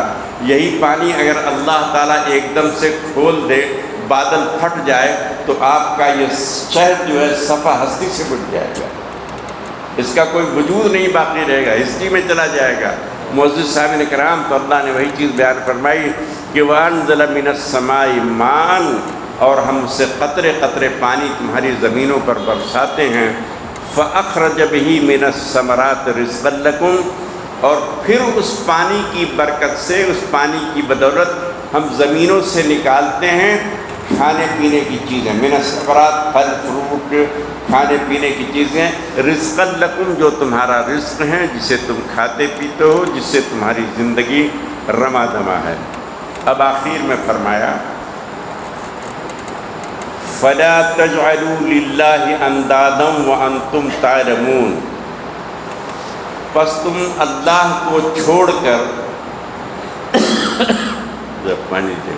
یہی پانی اگر اللہ تعالیٰ ایک دم سے کھول دے، بادل پھٹ جائے، تو آپ کا یہ شہر جو ہے صفحہ ہستی سے مٹ جائے گا، اس کا کوئی وجود نہیں باقی رہے گا، ہسٹری میں چلا جائے گا۔ معزز صاحب کرام، تو اللہ نے وہی چیز بیان فرمائی کہ وَأَنزَلَ مِنَ السَّمَاءِ مَاءً، اور ہم اس سے قطرے قطرے پانی تمہاری زمینوں پر برساتے ہیں، فَأَخْرَجَ بِهِ مِنَ الثَّمَرَاتِ رِزْقًا لَكُمْ، اور پھر اس پانی کی برکت سے، اس پانی کی بدولت ہم زمینوں سے نکالتے ہیں کھانے پینے کی چیزیں، من الثمرات پھل فروٹ کھانے پینے کی چیزیں، رزقا لکم جو تمہارا رزق ہے، جسے تم کھاتے پیتے ہو، جس سے تمہاری زندگی رواں دواں ہے۔ اب آخر میں فرمایا فَلَا تَجْعَلُوا لِلَّهِ أَنْدَادًا وَأَنْتُمْ تَعْلَمُونَ، پس تم اللہ کو چھوڑ کر پانی دے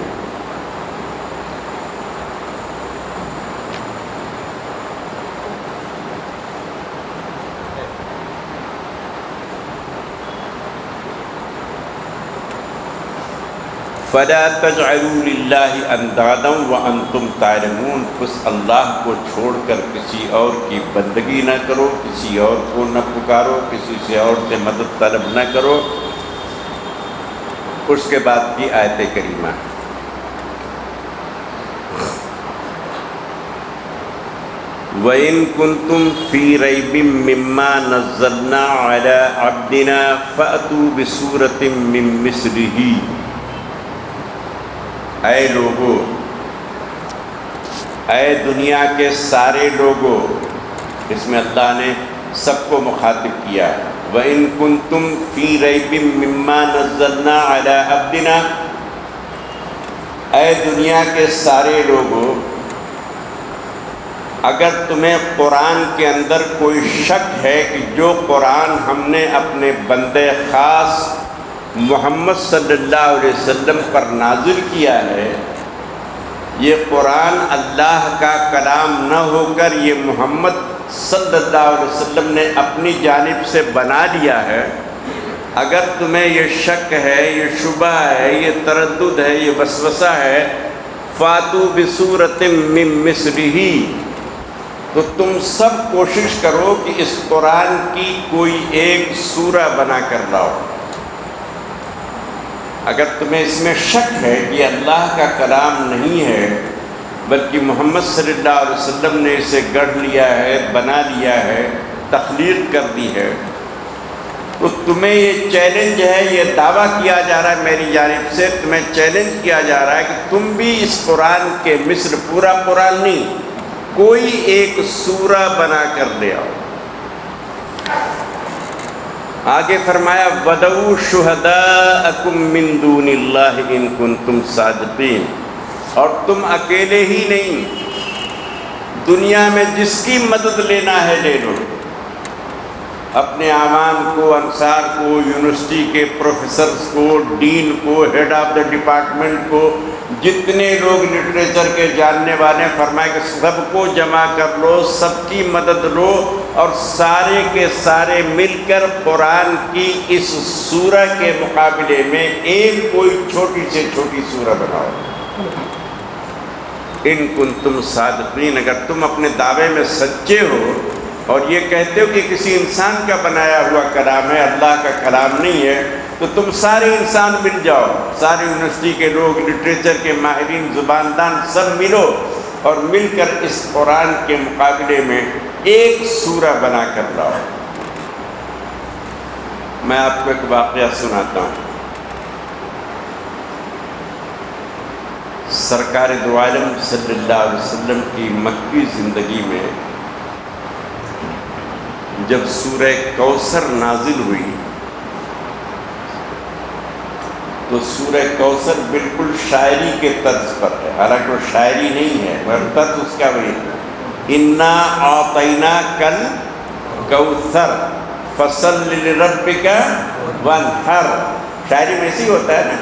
فَلَا تَجْعَلُوا لِلَّهِ أَنْدَادًا وَأَنْتُمْ تَعْلَمُونَ، پس اللہ کو چھوڑ کر کسی اور کی بندگی نہ کرو، کسی اور کو نہ پکارو، کسی سے اور سے مدد طلب نہ کرو۔ اس کے بعد کی آیت کریمہ وَإِن كُنتُمْ فِي رَيْبٍ مِّمَّا نَزَّلْنَا عَلَىٰ عَبْدِنَا فَأْتُوا بِسُورَةٍ مِّن مِّثْلِهِ، اے لوگو، اے دنیا کے سارے لوگوں، اس میں اللہ نے سب کو مخاطب کیا۔ وَإِن كُنتُمْ فِي رَيْبٍ مِّمَّا نَزَّلْنَا عَلَىٰ عَبْدِنَا، اے دنیا کے سارے لوگوں، اگر تمہیں قرآن کے اندر کوئی شک ہے کہ جو قرآن ہم نے اپنے بندے خاص محمد صلی اللہ علیہ وسلم پر نازل کیا ہے، یہ قرآن اللہ کا کلام نہ ہو کر یہ محمد صلی اللہ علیہ وسلم نے اپنی جانب سے بنا لیا ہے، اگر تمہیں یہ شک ہے، یہ شبہ ہے، یہ تردد ہے، یہ وسوسہ ہے، فاتو بصورت من مثلہ، تو تم سب کوشش کرو کہ اس قرآن کی کوئی ایک سورہ بنا کر لاؤ۔ اگر تمہیں اس میں شک ہے کہ اللہ کا کلام نہیں ہے بلکہ محمد صلی اللہ علیہ وسلم نے اسے گڑھ لیا ہے، بنا لیا ہے، تخلیق کر دی ہے، تو تمہیں یہ چیلنج ہے، یہ دعویٰ کیا جا رہا ہے میری جانب سے، تمہیں چیلنج کیا جا رہا ہے کہ تم بھی اس قرآن کے مثل، پورا قرآن نہیں، کوئی ایک سورہ بنا کر لے آؤ۔ آگے فرمایا وَدَعُوا شُهَدَاءَكُم مِّن دُونِ اللَّهِ إِن كُنتُمْ صَادِقِينَ، اور تم اکیلے ہی نہیں، دنیا میں جس کی مدد لینا ہے لے لو، اپنے عوام کو، انصار کو، یونیورسٹی کے پروفیسرز کو، ڈین کو، ہیڈ آف دا ڈپارٹمنٹ کو، جتنے لوگ لٹریچر کے جاننے والے، فرمایا کہ سب کو جمع کر لو، سب کی مدد لو، اور سارے کے سارے مل کر قرآن کی اس سورہ کے مقابلے میں ایک کوئی چھوٹی سے چھوٹی سورہ بناؤ۔ ان کنتم صادقین، اگر تم اپنے دعوے میں سچے ہو اور یہ کہتے ہو کہ کسی انسان کا بنایا ہوا کلام ہے، اللہ کا کلام نہیں ہے، تو تم سارے انسان مل جاؤ، سارے یونیورسٹی کے لوگ، لٹریچر کے ماہرین، زباندان، سب ملو اور مل کر اس قرآن کے مقابلے میں ایک سورہ بنا کر لاؤ۔ میں آپ کو ایک واقعہ سناتا ہوں۔ سرکار دو عالم صلی اللہ علیہ وسلم کی مکی زندگی میں جب سورہ کوثر نازل ہوئی تو سورہ کوثر بالکل شاعری کے طرز پر ہے، حالانکہ وہ شاعری نہیں ہے، مگر طرز اس کا وہی ہے، انا اعطیناک الکوثر فصل لربک وانحر، شاعری میں اسی ہوتا ہے نا،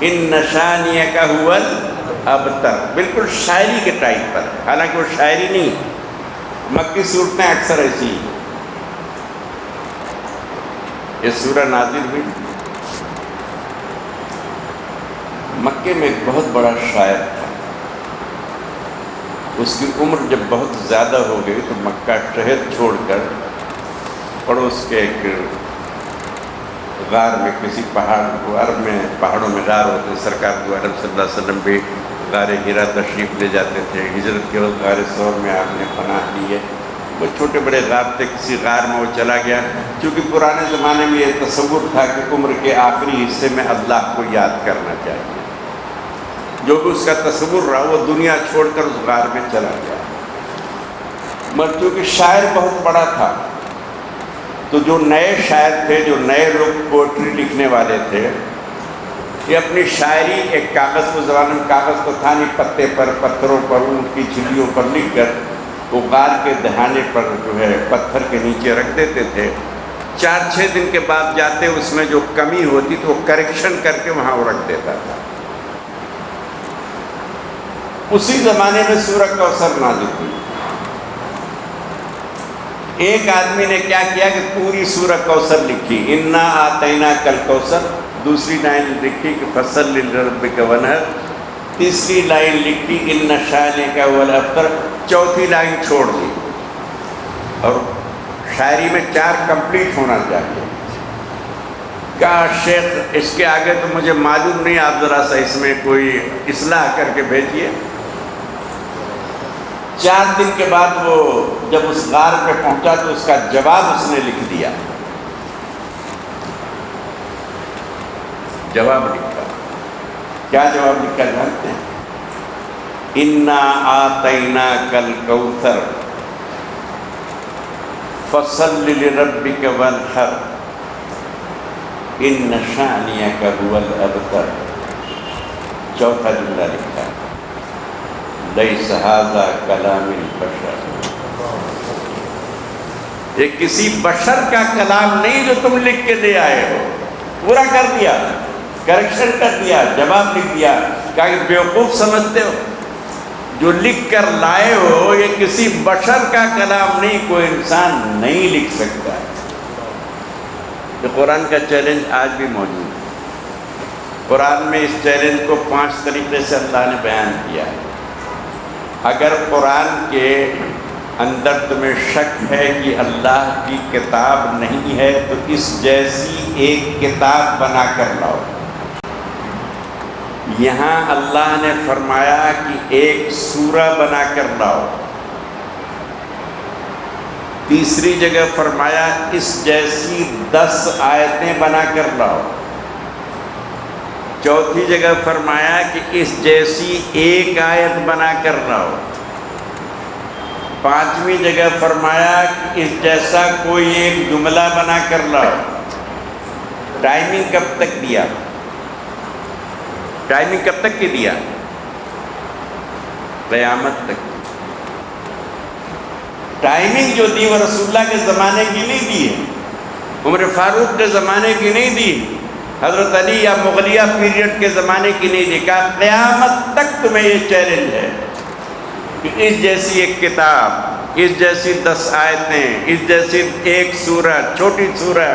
ان شانئک هو الابتر، بالکل شاعری کے ٹائپ پر، حالانکہ وہ شاعری نہیں، مکی صورتیں اکثر ایسی ہیں۔ یہ سورہ نازل ہوئی، مکے میں ایک بہت بڑا شاعر تھا، اس کی عمر جب بہت زیادہ ہو گئی تو مکہ شہر چھوڑ کر پڑوس کے ایک غار میں، کسی غار میں، پہاڑوں میں غار ہوتے، سرکار دو عالم صلی اللہ علیہ وسلم بھی غار ہیرا تشریف لے جاتے تھے، ہجرت کے وقت غار ثور میں آپ نے پناہ لی ہے، وہ چھوٹے بڑے غار تھے، کسی غار میں وہ چلا گیا، چونکہ پرانے زمانے میں یہ تصور تھا کہ عمر کے آخری حصے میں اللہ کو یاد کرنا چاہیے، جو بھی اس کا تصور رہا وہ دنیا چھوڑ کر اس غار میں چلا گیا۔ مگر چونکہ شاعر بہت بڑا تھا تو جو نئے شاعر تھے، جو نئے لوگ پوئٹری لکھنے والے تھے، یہ اپنی شاعری ایک کاغذ کو، زمانے میں کاغذ تو تھا نہیں، پتے پر، پتھروں پر، ان کی جھلیوں پر لکھ کر وہ غار کے دہانے پر جو ہے پتھر کے نیچے رکھ دیتے تھے۔ 4-6 دن کے بعد جاتے اس میں جو کمی ہوتی تو وہ کریکشن کر کے وہاں وہ رکھ دیتا تھا۔ اسی زمانے میں سورہ کوثر نازل ہوئی۔ ایک آدمی نے کیا کیا کہ پوری سورہ کوثر لکھی، انا آتیناک الکوثر، دوسری لائن لکھی کہ فصل لربک وانحر، تیسری لائن لکھی ان شانئک هو الابتر، چوتھی لائن چھوڑ دی، اور شاعری میں 4 کمپلیٹ ہونا چاہیے۔ کہا شیخ اس کے آگے تو مجھے معلوم نہیں، آپ ذرا سا اس میں کوئی اصلاح کر کے بھیجیے۔ 4 دن کے بعد وہ جب اس غار پہ پہنچا تو اس کا جواب اس نے لکھ دیا۔ جواب لکھا، کیا جواب لکھا جانتے ہیں؟ انا آتیناک الکوثر فصل لربک وانحر ان شانئک هو الابتر۔ چوتھا جملہ لکھا، لیس ھذا کلام البشر، یہ کسی بشر کا کلام نہیں جو تم لکھ کے لے آئے ہو۔ پورا کر دیا، کریکشن کر دیا، جواب لکھ دیا۔ کہا کہ بیوقوف سمجھتے ہو، جو لکھ کر لائے ہو یہ کسی بشر کا کلام نہیں، کوئی انسان نہیں لکھ سکتا۔ یہ قرآن کا چیلنج آج بھی موجود ہے۔ قرآن میں اس چیلنج کو 5 طریقے سے اللہ نے بیان کیا ہے۔ اگر قرآن کے اندر تمہیں شک ہے کہ اللہ کی کتاب نہیں ہے تو اس جیسی ایک کتاب بنا کر لاؤ۔ یہاں اللہ نے فرمایا کہ ایک سورہ بنا کر لاؤ۔ تیسری جگہ فرمایا اس جیسی 10 آیتیں بنا کر لاؤ۔ چوتھی جگہ فرمایا کہ اس جیسی ایک آیت بنا کر لاؤ۔ 5ویں جگہ فرمایا کہ اس جیسا کوئی ایک جملہ بنا کر لاؤ۔ ٹائمنگ کب تک دیا؟ ٹائمنگ کب تک کی دیا؟ قیامت تک۔ ٹائمنگ جو دی وہ رسول اللہ کے زمانے کی نہیں دی ہے، عمر فاروق کے زمانے کی نہیں دی، حضرت علی یا مغلیہ پیریڈ کے زمانے کی نہیں دی۔ کہا قیامت تک تمہیں یہ چیلنج ہے کہ اس جیسی ایک کتاب، اس جیسی 10 آیتیں، اس جیسی ایک سورہ، چھوٹی سورہ،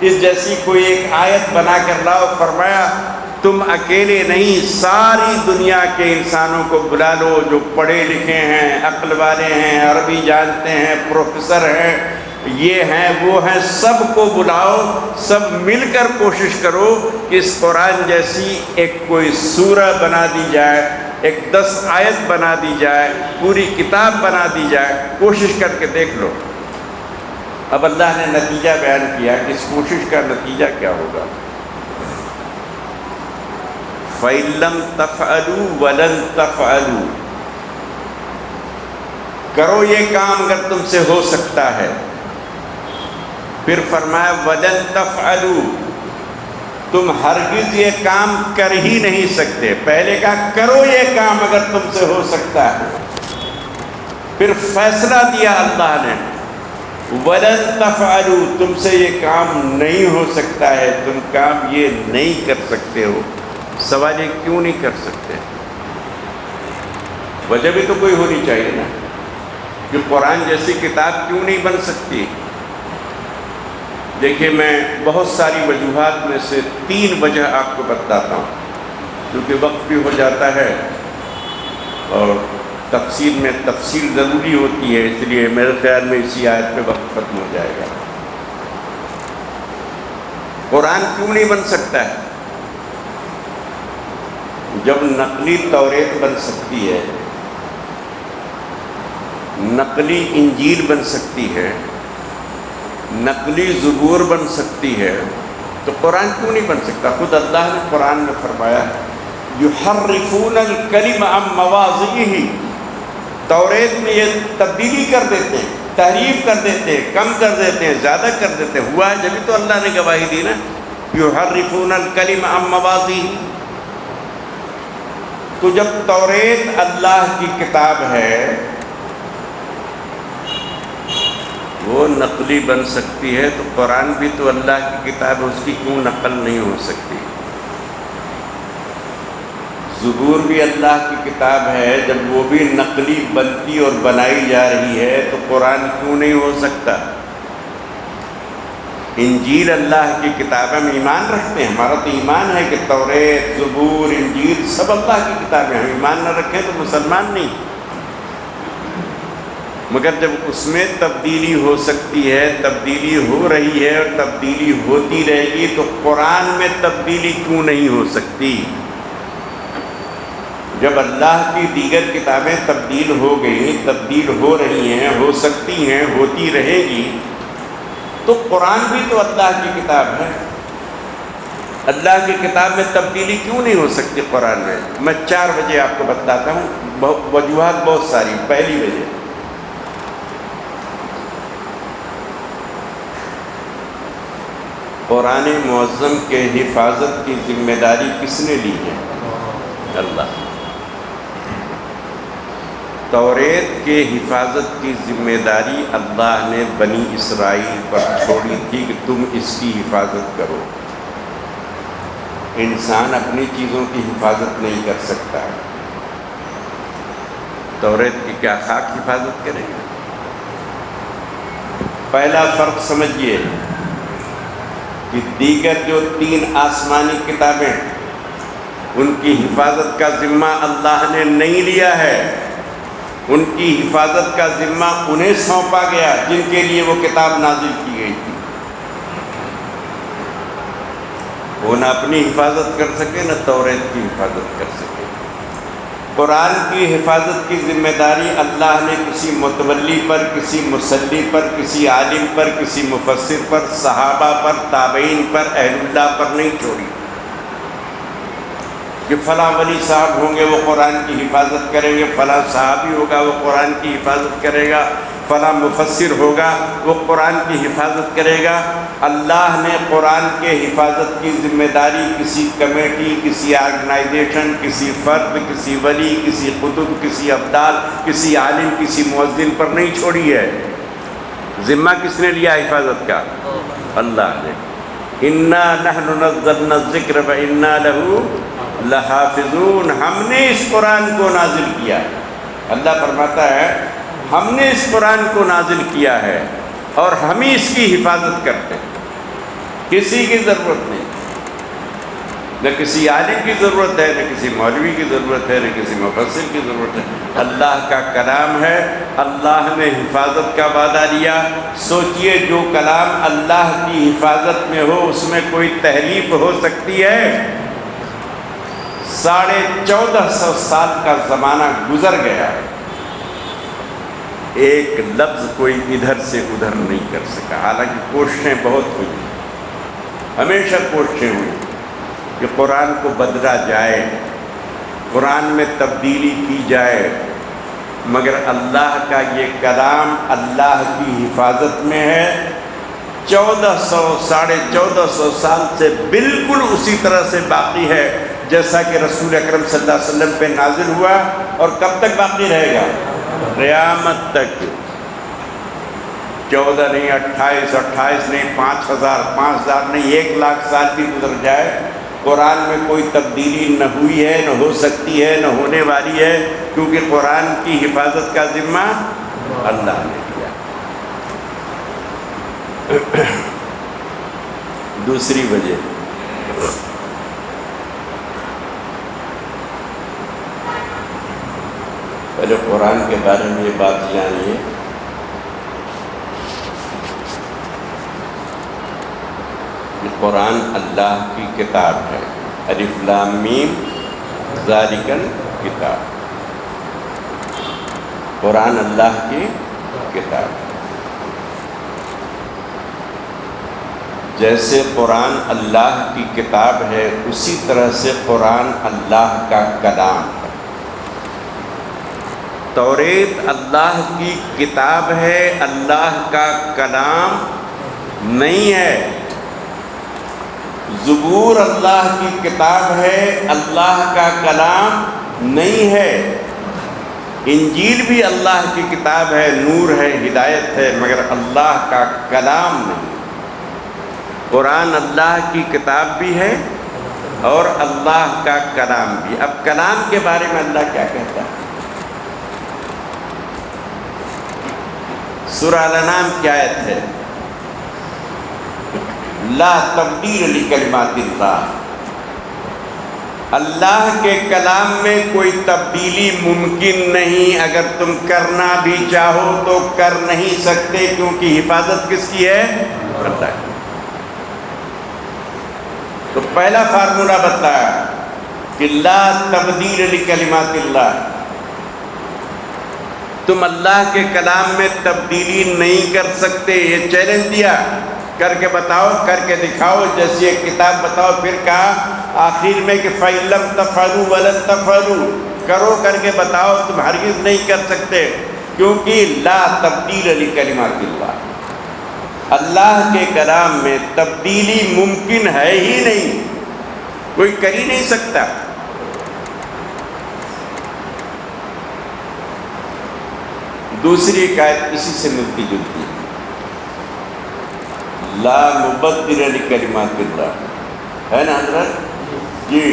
اس جیسی کوئی ایک آیت بنا کر لاؤ۔ فرمایا تم اکیلے نہیں، ساری دنیا کے انسانوں کو بلا لو جو پڑھے لکھے ہیں، عقل والے ہیں، عربی جانتے ہیں، پروفیسر ہیں، یہ ہیں وہ ہیں، سب کو بلاؤ، سب مل کر کوشش کرو کہ اس قرآن جیسی ایک کوئی سورہ بنا دی جائے، ایک 10 آیت بنا دی جائے، پوری کتاب بنا دی جائے۔ کوشش کر کے دیکھ لو۔ اب اللہ نے نتیجہ بیان کیا کہ اس کوشش کا نتیجہ کیا ہوگا۔ فَإِن لَّمْ تَفْعَلُوا وَلَن تَفْعَلُوا، کرو یہ کام اگر تم سے ہو سکتا ہے۔ پھر فرمایا وَلَن تَفْعَلُوا، تم ہرگز یہ کام کر ہی نہیں سکتے۔ پہلے کہا کرو یہ کام اگر تم سے ہو سکتا ہے، پھر فیصلہ دیا اللہ نے وَلَن تَفْعَلُوا، تم سے یہ کام نہیں ہو سکتا ہے، تم کام یہ نہیں کر سکتے ہو۔ سوال یہ کیوں نہیں کر سکتے؟ وجہ بھی تو کوئی ہونی چاہیے نا، کہ قرآن جیسی کتاب کیوں نہیں بن سکتی؟ دیکھیے میں بہت ساری وجوہات میں سے 3 وجہ آپ کو بتاتا ہوں، کیونکہ وقت بھی ہو جاتا ہے اور تفصیل میں تفصیل ضروری ہوتی ہے، اس لیے میرے خیال میں اسی آیت پہ وقت ختم ہو جائے گا۔ قرآن کیوں نہیں بن سکتا ہے؟ جب نقلی توریت بن سکتی ہے، نقلی انجیل بن سکتی ہے، نقلی زبور بن سکتی ہے، تو قرآن کیوں نہیں بن سکتا؟ خود اللہ نے قرآن میں فرمایا یحرفون الکلم عن مواضعہ، توریت میں یہ تبدیلی کر دیتے ہیں، تحریف کر دیتے ہیں، کم کر دیتے ہیں، زیادہ کر دیتے ہیں. ہوا ہے جبھی تو اللہ نے گواہی دی نا. یحرفون الکلم عن مواضعہ. تو جب توریت اللہ کی کتاب ہے وہ نقلی بن سکتی ہے تو قرآن بھی تو اللہ کی کتاب ہے، اس کی کیوں نقل نہیں ہو سکتی؟ زبور بھی اللہ کی کتاب ہے، جب وہ بھی نقلی بنتی اور بنائی جا رہی ہے تو قرآن کیوں نہیں ہو سکتا؟ انجیل اللہ کی کتاب ہے، ہم ایمان رکھتے ہیں، ہمارا تو ایمان ہے کہ توریت، زبور، انجیل سب اللہ کی کتابیں، ہم ایمان نہ رکھیں تو مسلمان نہیں. مگر جب اس میں تبدیلی ہو سکتی ہے، تبدیلی ہو رہی ہے اور تبدیلی ہوتی رہے گی تو قرآن میں تبدیلی کیوں نہیں ہو سکتی؟ جب اللہ کی دیگر کتابیں تبدیل ہو گئی، تبدیل ہو رہی ہیں، ہو سکتی ہیں، ہوتی رہے گی، تو قرآن بھی تو اللہ کی کتاب ہے. اللہ کی کتاب میں تبدیلی کیوں نہیں ہو سکتی قرآن میں؟ میں 4 وجہ آپ کو بتاتا ہوں، وجوہات بہت ساری. پہلی وجہ، قرآن معظم کے حفاظت کی ذمہ داری کس نے لی ہے؟ اللہ. توریت کے حفاظت کی ذمہ داری اللہ نے بنی اسرائیل پر چھوڑی تھی کہ تم اس کی حفاظت کرو. انسان اپنی چیزوں کی حفاظت نہیں کر سکتا. توریت کی کیا خاک حفاظت کرے گا؟ پہلا فرق سمجھیے کہ دیگر جو 3 آسمانی کتابیں ان کی حفاظت کا ذمہ اللہ نے نہیں لیا ہے. ان کی حفاظت کا ذمہ انہیں سونپا گیا جن کے لیے وہ کتاب نازل کی گئی تھی. وہ نہ اپنی حفاظت کر سکے نہ توریت کی حفاظت کر سکے. قرآن کی حفاظت کی ذمہ داری اللہ نے کسی متولی پر، کسی مصلی پر، کسی عالم پر، کسی مفسر پر، صحابہ پر، تابعین پر، اہل اللہ پر نہیں چھوڑی کہ فلاں ولی صاحب ہوں گے وہ قرآن کی حفاظت کریں گے، فلاں صحابی ہوگا وہ قرآن کی حفاظت کرے گا، فلاں مفسر ہوگا وہ قرآن کی حفاظت کرے گا. اللہ نے قرآن کے حفاظت کی ذمہ داری کسی کمیٹی، کسی آرگنائزیشن، کسی فرد، کسی ولی، کسی قطب، کسی ابدال، کسی عالم، کسی مؤذن پر نہیں چھوڑی ہے. ذمہ کس نے لیا حفاظت کا؟ اللہ نے. انا نحن نزلنا الذکر وانا لہ لحافظون. ہم نے اس قرآن کو نازل کیا. اللہ فرماتا ہے ہم نے اس قرآن کو نازل کیا ہے اور ہم ہی اس کی حفاظت کرتے ہیں. کسی کی ضرورت نہیں، نہ کسی عالم کی ضرورت ہے، نہ کسی مولوی کی ضرورت ہے، نہ کسی مفسر کی ضرورت ہے. اللہ کا کلام ہے، اللہ نے حفاظت کا وعدہ لیا. سوچئے جو کلام اللہ کی حفاظت میں ہو اس میں کوئی تحریف ہو سکتی ہے؟ 1450 سال کا زمانہ گزر گیا، ایک لفظ کوئی ادھر سے ادھر نہیں کر سکا. حالانکہ کوششیں بہت ہوئی، ہمیشہ کوششیں ہوئی کہ قرآن کو بدلا جائے، قرآن میں تبدیلی کی جائے، مگر اللہ کا یہ کلام اللہ کی حفاظت میں ہے. 1450 سال سے بالکل اسی طرح سے باقی ہے جیسا کہ رسول اکرم صلی اللہ علیہ وسلم پہ نازل ہوا. اور کب تک باقی رہے گا؟ قیامت تک. 14 نہیں، 28 نہیں، 5000 نہیں، 1,00,000 سال بھی گزر جائے، قرآن میں کوئی تبدیلی نہ ہوئی ہے، نہ ہو سکتی ہے، نہ ہونے والی ہے، کیونکہ قرآن کی حفاظت کا ذمہ اللہ نے لیا. دوسری وجہ، پہلے قرآن کے بارے میں یہ بات جانیے کہ قرآن اللہ کی کتاب ہے. الف لام میم ذالک الکتاب. قرآن اللہ کی کتاب ہے. جیسے قرآن اللہ کی کتاب ہے اسی طرح سے قرآن اللہ کا کلام ہے۔ توریت اللہ کی کتاب ہے، اللہ کا کلام نہیں ہے۔ زبور اللہ کی کتاب ہے، اللہ کا کلام نہیں ہے۔ انجیل بھی اللہ کی کتاب ہے، نور ہے، ہدایت ہے، مگر اللہ کا کلام نہیں۔ قرآن اللہ کی کتاب بھی ہے اور اللہ کا کلام بھی۔ اب کلام کے بارے میں اللہ کیا کہتا ہے؟ سورہ الانعام کی آیت ہے، لا تبدیل لکلمات اللہ۔ اللہ کے کلام میں کوئی تبدیلی ممکن نہیں، اگر تم کرنا بھی چاہو تو کر نہیں سکتے، کیونکہ حفاظت کس کی ہے؟ اللہ کی۔ تو پہلا فارمولہ بتایا کہ لا تبدیل لکلمات اللہ، تم اللہ کے کلام میں تبدیلی نہیں کر سکتے۔ یہ چیلنج دیا، کر کے بتاؤ، کر کے دکھاؤ، جیسی ایک کتاب بتاؤ۔ پھر کہا آخر میں کہ فَإِن لَّمْ تَفْعَلُوا وَلَن تَفْعَلُوا، کرو، کر کے بتاؤ، تم ہرگز نہیں کر سکتے، کیونکہ لا تبدیل لکلمات اللہ، اللہ کے کلام میں تبدیلی ممکن ہے ہی نہیں، کوئی کر ہی نہیں سکتا۔ دوسری ایک آیت اسی سے ملتی جلتی ہے، لا مبدل لکلمات اللہ، ہے نا حضرت جی؟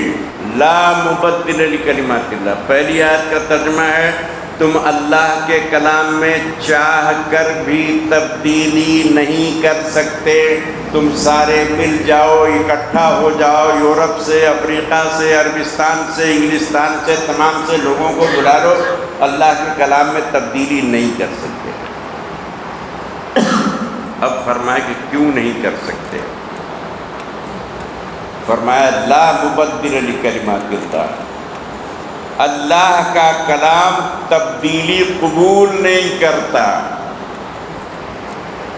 لا مبدل لکلمات اللہ، پہلی آیت کا ترجمہ ہے تم اللہ کے کلام میں چاہ کر بھی تبدیلی نہیں کر سکتے۔ تم سارے مل جاؤ، اکٹھا ہو جاؤ، یورپ سے، افریقہ سے، عربستان سے، انگلستان سے، تمام سے لوگوں کو بلا لو، اللہ کے کلام میں تبدیلی نہیں کر سکتے۔ اب فرمایا کہ کیوں نہیں کر سکتے؟ فرمایا لا مبدل لکلمات اللہ، اللہ کا کلام تبدیلی قبول نہیں کرتا۔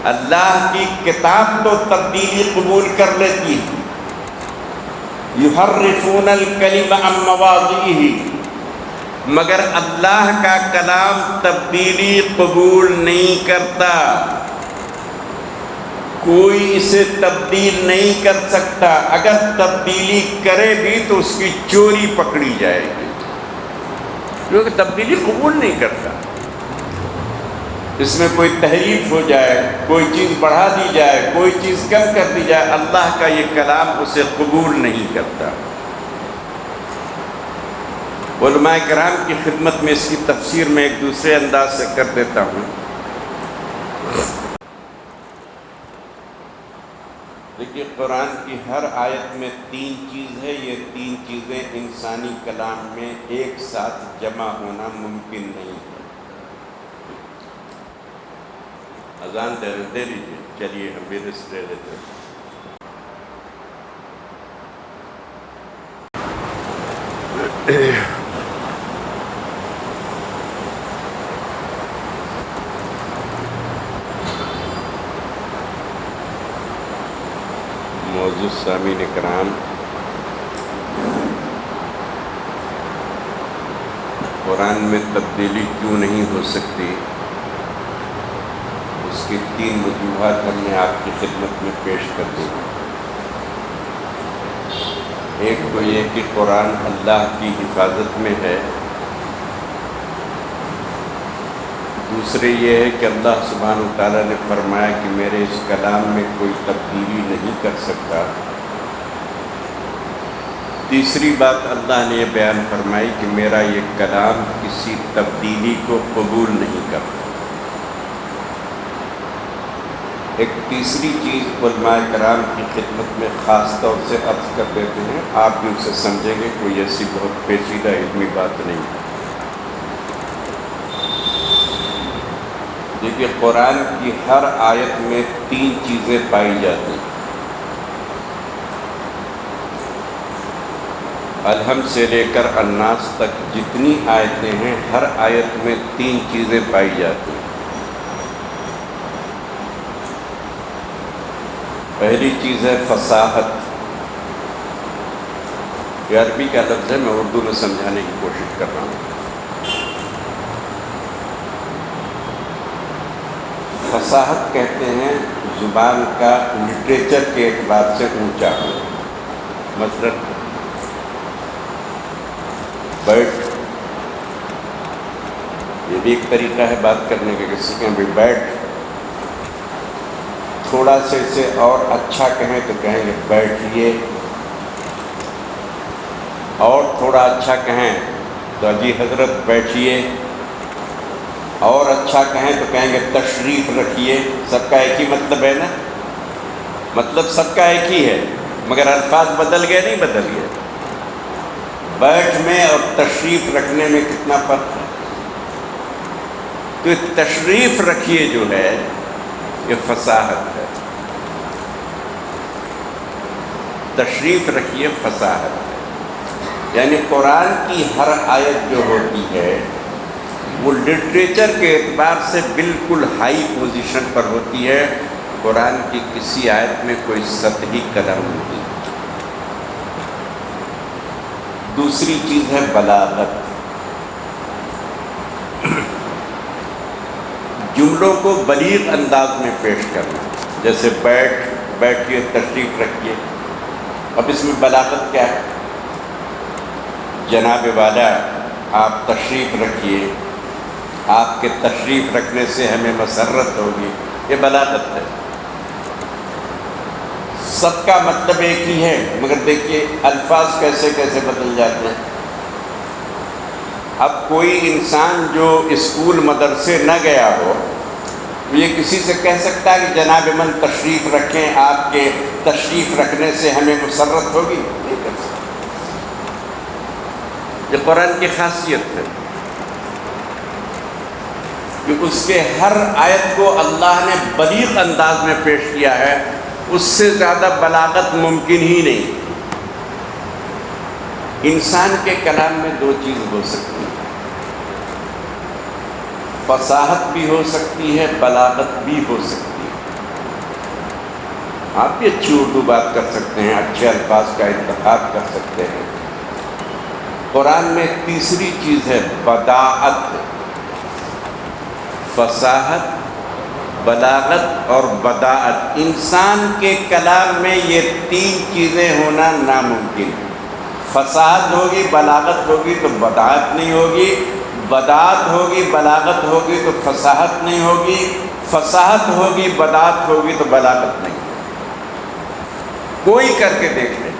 اللہ کی کتاب تو تبدیلی قبول کر لیتی ہے، یحرفون الکلم عن مواضعہ، مگر اللہ کا کلام تبدیلی قبول نہیں کرتا۔ کوئی اسے تبدیل نہیں کر سکتا، اگر تبدیلی کرے بھی تو اس کی چوری پکڑی جائے گی، کیونکہ تبدیلی قبول نہیں کرتا۔ اس میں کوئی تحریف ہو جائے، کوئی چیز بڑھا دی جائے، کوئی چیز کم کر دی جائے، اللہ کا یہ کلام اسے قبول نہیں کرتا۔ علماء کرام کی خدمت میں اس کی تفسیر میں ایک دوسرے انداز سے کر دیتا ہوں۔ دیکھیے، قرآن کی ہر آیت میں 3 چیز ہے، یہ 3 چیزیں انسانی کلام میں ایک ساتھ جمع ہونا ممکن نہیں ہے۔ اذان دے لیجیے، چلیے ہم بھی رسک لے لیتے ہیں۔ معزز سامعین کرام، قرآن میں تبدیلی کیوں نہیں ہو سکتی؟ اس کی 3 وجوہات ہم نے آپ کی خدمت میں پیش کر دی۔ ایک تو یہ کہ قرآن اللہ کی حفاظت میں ہے، دوسرے یہ ہے کہ اللہ سبحانہ و تعالیٰ نے فرمایا کہ میرے اس کلام میں کوئی تبدیلی نہیں کر سکتا۔ تیسری بات اللہ نے یہ بیان فرمائی کہ میرا یہ کلام کسی تبدیلی کو قبول نہیں کرتا۔ ایک تیسری چیز علماء کرام کی خدمت میں خاص طور سے عرض کر دیتے ہیں، آپ بھی اسے سمجھیں گے، کوئی ایسی بہت پیچیدہ علمی بات نہیں ہے۔ دیکھیے، قرآن کی ہر آیت میں 3 چیزیں پائی جاتی ہیں۔ الحمد سے لے کر الناس تک جتنی آیتیں ہیں، ہر آیت میں 3 چیزیں پائی جاتی ہیں۔ پہلی چیز ہے فصاحت. یہ عربی کا لفظ ہے، میں اردو میں سمجھانے کی کوشش کر رہا ہوں. فصاحت کہتے ہیں زبان کا لٹریچر کے اعتبار سے اونچا ہونا. مثلاً بیٹھ، یہ بھی ایک طریقہ ہے بات کرنے کا. کسی کے بھی بیٹھ، تھوڑا سے اسے اور اچھا کہیں تو کہیں گے بیٹھیے، اور تھوڑا اچھا کہیں تو اجی حضرت بیٹھیے، اور اچھا کہیں تو کہیں گے تشریف رکھیے. سب کا ایک ہی مطلب ہے نا، مطلب سب کا ایک ہی ہے، مگر الفاظ بدل گئے نہیں بدل گئے. بیٹھ میں اور تشریف رکھنے میں کتنا فرق ہے. تو تشریف رکھیے جو ہے یہ فصاحت ہے. تشریف رکھیے فصاحت ہے. یعنی قرآن کی ہر آیت جو ہوتی ہے وہ لٹریچر کے اعتبار سے بالکل ہائی پوزیشن پر ہوتی ہے. قرآن کی کسی آیت میں کوئی سطحی کلام نہیں. دوسری چیز ہے بلاغت. جملوں کو بلیغ انداز میں پیش کرنا. جیسے بیٹھیے، تشریف رکھیے. اب اس میں بلاغت کیا ہے؟ جناب والا آپ تشریف رکھیے، آپ کے تشریف رکھنے سے ہمیں مسرت ہوگی. یہ بلاغت ہے. سب کا مطلب ایک ہی ہے، مگر دیکھیے الفاظ کیسے کیسے بدل جاتے ہیں. اب کوئی انسان جو اسکول مدرسے نہ گیا ہو، یہ کسی سے کہہ سکتا ہے کہ جناب من تشریف رکھیں، آپ کے تشریف رکھنے سے ہمیں مسرت ہوگی؟ نہیں کر سکتا. یہ قرآن کی خاصیت ہے کہ اس کے ہر آیت کو اللہ نے بلیغ انداز میں پیش کیا ہے. اس سے زیادہ بلاغت ممکن ہی نہیں. انسان کے کلام میں دو چیز ہو سکتی ہے، فصاحت بھی ہو سکتی ہے، بلاغت بھی ہو سکتی ہے. آپ بھی اچھی اردو بات کر سکتے ہیں، اچھے الفاظ کا انتخاب کر سکتے ہیں. قرآن میں تیسری چیز ہے بداعت. فصاحت، بلاغت اور بداعت. انسان کے کلام میں یہ تین چیزیں ہونا ناممکن ہے. فصاحت ہوگی، بلاغت ہوگی تو بداعت نہیں ہوگی. بداعت ہوگی، بلاغت ہوگی تو فصاحت نہیں ہوگی. فصاحت ہوگی، بداعت ہوگی تو بلاغت نہیں ہوگی. کوئی کر کے دیکھ لیں.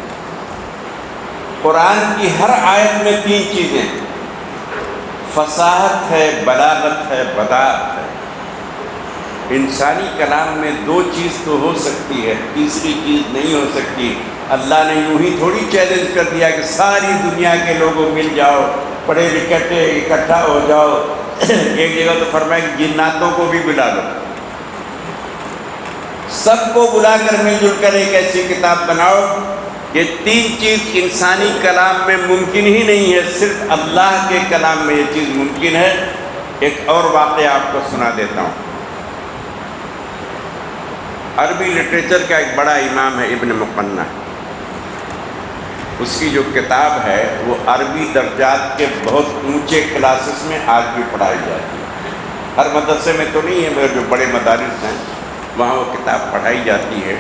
قرآن کی ہر آیت میں تین چیزیں، فصاحت ہے، بلاغت ہے، بداعت ہے. انسانی کلام میں دو چیز تو ہو سکتی ہے، تیسری چیز نہیں ہو سکتی. اللہ نے یوں ہی تھوڑی چیلنج کر دیا کہ ساری دنیا کے لوگوں مل جاؤ، پڑھے لکھے اکٹھا ہو جاؤ. ایک جگہ تو فرمایا کہ جناتوں کو بھی بلا لو، سب کو بلا کر مل جل کر ایک ایسی کتاب بناؤ. یہ تین چیز انسانی کلام میں ممکن ہی نہیں ہے، صرف اللہ کے کلام میں یہ چیز ممکن ہے. ایک اور واقعہ آپ کو سنا دیتا ہوں. عربی لٹریچر کا ایک بڑا امام ہے ابن مقنع. اس کی جو کتاب ہے وہ عربی درجات کے بہت اونچے کلاسز میں آج بھی پڑھائی جاتی ہے. ہر مدرسے میں تو نہیں ہے مگر جو بڑے مدارس ہیں وہاں وہ کتاب پڑھائی جاتی ہے.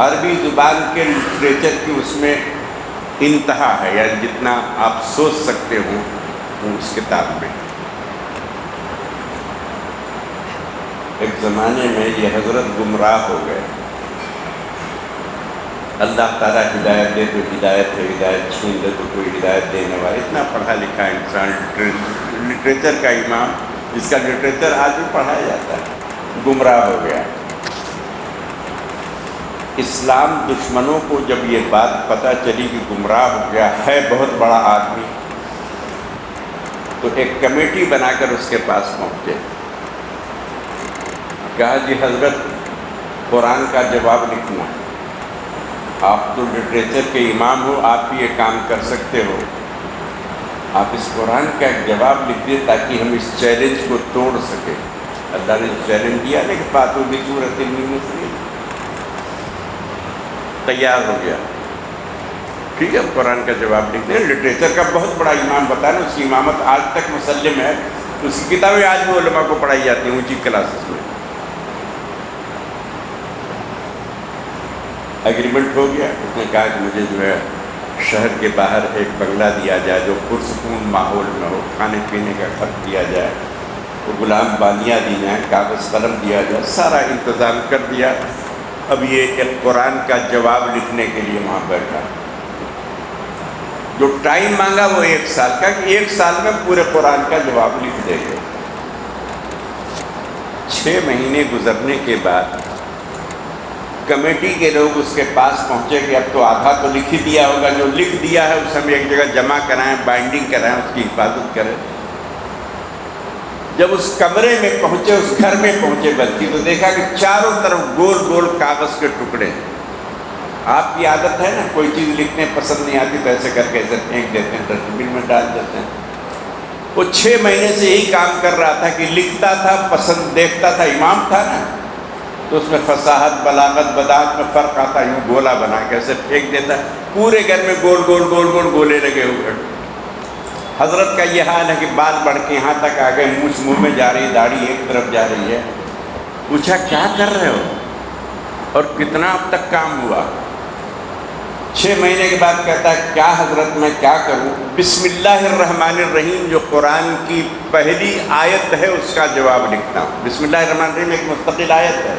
عربی زبان کے لٹریچر کی اس میں انتہا ہے، یعنی جتنا آپ سوچ سکتے ہو وہ اس کتاب میں. ایک زمانے میں یہ حضرت گمراہ ہو گئے. اللہ تعالیٰ ہدایت دے تو ہدایت ہے، ہدایت چھین دے تو کوئی ہدایت دینے والا. اتنا پڑھا لکھا انسان، لٹریچر کا امام، جس کا لٹریچر آج بھی پڑھایا جاتا ہے، گمراہ ہو گیا. اسلام دشمنوں کو جب یہ بات پتہ چلی کہ گمراہ ہو گیا ہے بہت بڑا آدمی، تو ایک کمیٹی بنا کر اس کے پاس پہنچے. کہا جی حضرت قرآن کا جواب لکھنا، آپ تو لٹریچر کے امام ہو، آپ بھی یہ کام کر سکتے ہو. آپ اس قرآن کا ایک جواب لکھ دیں تاکہ ہم اس چیلنج کو توڑ سکیں. اللہ نے چیلنج دیا نا کہ فاتو بسورۃ من مثلہ، تیار ہو گیا، ٹھیک ہے قرآن کا جواب لکھ دیں۔ لٹریچر کا بہت بڑا امام بتا نا، اس کی امامت آج تک مسلم ہے، اس کی کتابیں آج بھی علماء کو پڑھائی جاتی ہیں اونچی کلاسز میں۔ ایگریمنٹ ہو گیا، اس نے کہا کہ مجھے جو ہے شہر کے باہر ایک بنگلہ دیا جائے جو پرسکون ماحول میں ہو، کھانے پینے کا خرچ دیا جائے، وہ غلام بالیاں دی جائیں، کاغذ قلم دیا جائے، سارا انتظام کر دیا۔ اب یہ ایک قرآن کا جواب لکھنے کے لیے وہاں بیٹھا، جو ٹائم مانگا وہ 1 سال کا، کہ 1 سال میں پورے قرآن کا جواب لکھ دیں گے۔ 6 مہینے گزرنے کے بعد کمیٹی کے لوگ اس کے پاس پہنچے کہ اب تو آدھا تو لکھ ہی دیا ہوگا، جو لکھ دیا ہے اسے ہم ایک جگہ جمع کرائیں، بائنڈنگ کرائیں، اس کی حفاظت کریں۔ جب اس کمرے میں پہنچے، اس گھر میں پہنچے بلکہ، تو دیکھا کہ چاروں طرف گول گول کاغذ کے ٹکڑے۔ آپ کی عادت ہے نا، کوئی چیز لکھنے پسند نہیں آتی تو ایسے کر کے ایسے پھینک دیتے ہیں، ڈسٹ بن میں ڈال دیتے ہیں۔ وہ 6 مہینے سے یہی کام کر رہا تھا کہ لکھتا تھا، پسند دیکھتا تھا، امام تھا نا، تو اس میں فصاحت، بلاغت، بداعت میں فرق آتا، یوں گولا بنا کے ایسے پھینک دیتا، پورے گھر میں گول گول گول گول گولے لگے ہوئے۔ حضرت کا یہ حال ہے کہ بال بڑھ کے یہاں تک آ گئے، مونچھ منہ میں جا رہی، داڑھی ایک طرف جا رہی ہے۔ پوچھا کیا کر رہے ہو اور کتنا اب تک کام ہوا؟ 6 مہینے کے بعد کہتا ہے کیا حضرت میں کیا کروں؟ بسم اللہ الرحمن الرحیم جو قرآن کی پہلی آیت ہے اس کا جواب لکھتا ہوں۔ بسم اللہ الرحمن الرحیم ایک مستقل آیت ہے،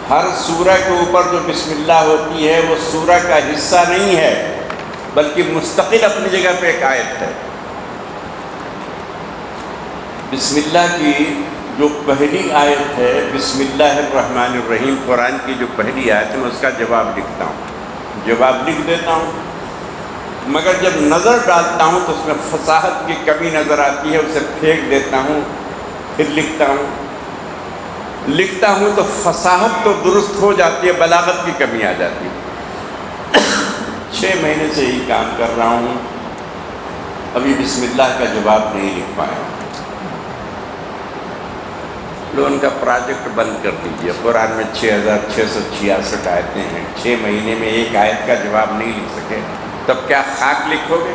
ہر سورہ کے اوپر جو بسم اللہ ہوتی ہے وہ سورہ کا حصہ نہیں ہے بلکہ مستقل اپنی جگہ پہ ایک آیت ہے۔ بسم اللہ کی جو پہلی آیت ہے، بسم اللہ الرحمن الرحیم قرآن کی جو پہلی آیت ہے، میں اس کا جواب لکھتا ہوں، جواب لکھ دیتا ہوں، مگر جب نظر ڈالتا ہوں تو اس میں فصاحت کی کمی نظر آتی ہے، اسے پھینک دیتا ہوں، پھر لکھتا ہوں تو فصاحت تو درست ہو جاتی ہے، بلاغت کی کمی آ جاتی ہے۔ 6 مہینے سے یہی کام کر رہا ہوں، ابھی بسم اللہ کا جواب نہیں لکھ پایا۔ لوگ ان کا پروجیکٹ بند کر دیجیے، قرآن میں 6666 آیتیں ہیں، 6 مہینے میں ایک آیت کا جواب نہیں لکھ سکے، تب کیا خاک لکھو گے؟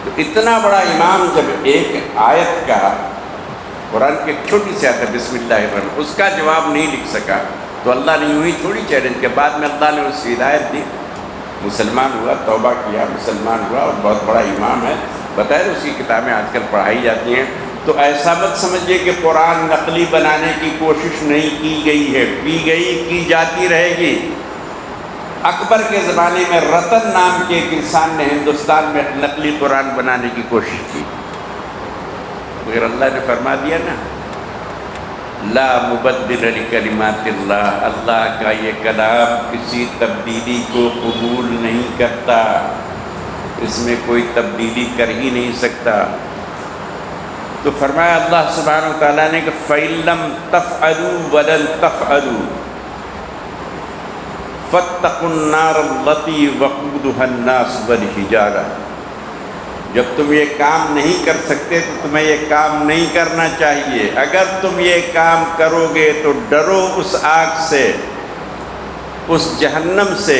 تو اتنا بڑا امام جب ایک آیت کا، قرآن کی ایک چھوٹی سی آیت ہے بسم اللہ الرحمن، اس کا جواب نہیں لکھ سکا، تو اللہ نے یوں ہی تھوڑی چیلنج کے بعد میں اللہ نے اس کی ہدایت دی، مسلمان ہوا، توبہ کیا، مسلمان ہوا، اور بہت بڑا امام ہے، بتائے اس کی کتابیں آج کل پڑھائی جاتی ہیں۔ تو ایسا مت سمجھیے کہ قرآن نقلی بنانے کی کوشش نہیں کی گئی ہے، کی جاتی رہے گی۔ اکبر کے زمانے میں رتن نام کے ایک انسان نے ہندوستان میں نقلی قرآن بنانے کی کوشش کی، مگر اللہ نے فرما دیا نا، لا مبدل لکلمات اللہ، اللہ کا یہ کلام کسی تبدیلی کو قبول نہیں کرتا، اس میں کوئی تبدیلی کر ہی نہیں سکتا۔ تو فرمایا اللہ سبحانہ وتعالیٰ نے کہ فَإِن لَّمْ تَفْعَلُوا وَلَن تَفْعَلُوا فَاتَّقُوا النَّارَ الَّتِي وَقُودُهَا النَّاسُ وَالْحِجَارَةُ، جب تم یہ کام نہیں کر سکتے تو تمہیں یہ کام نہیں کرنا چاہیے، اگر تم یہ کام کرو گے تو ڈرو اس آگ سے، اس جہنم سے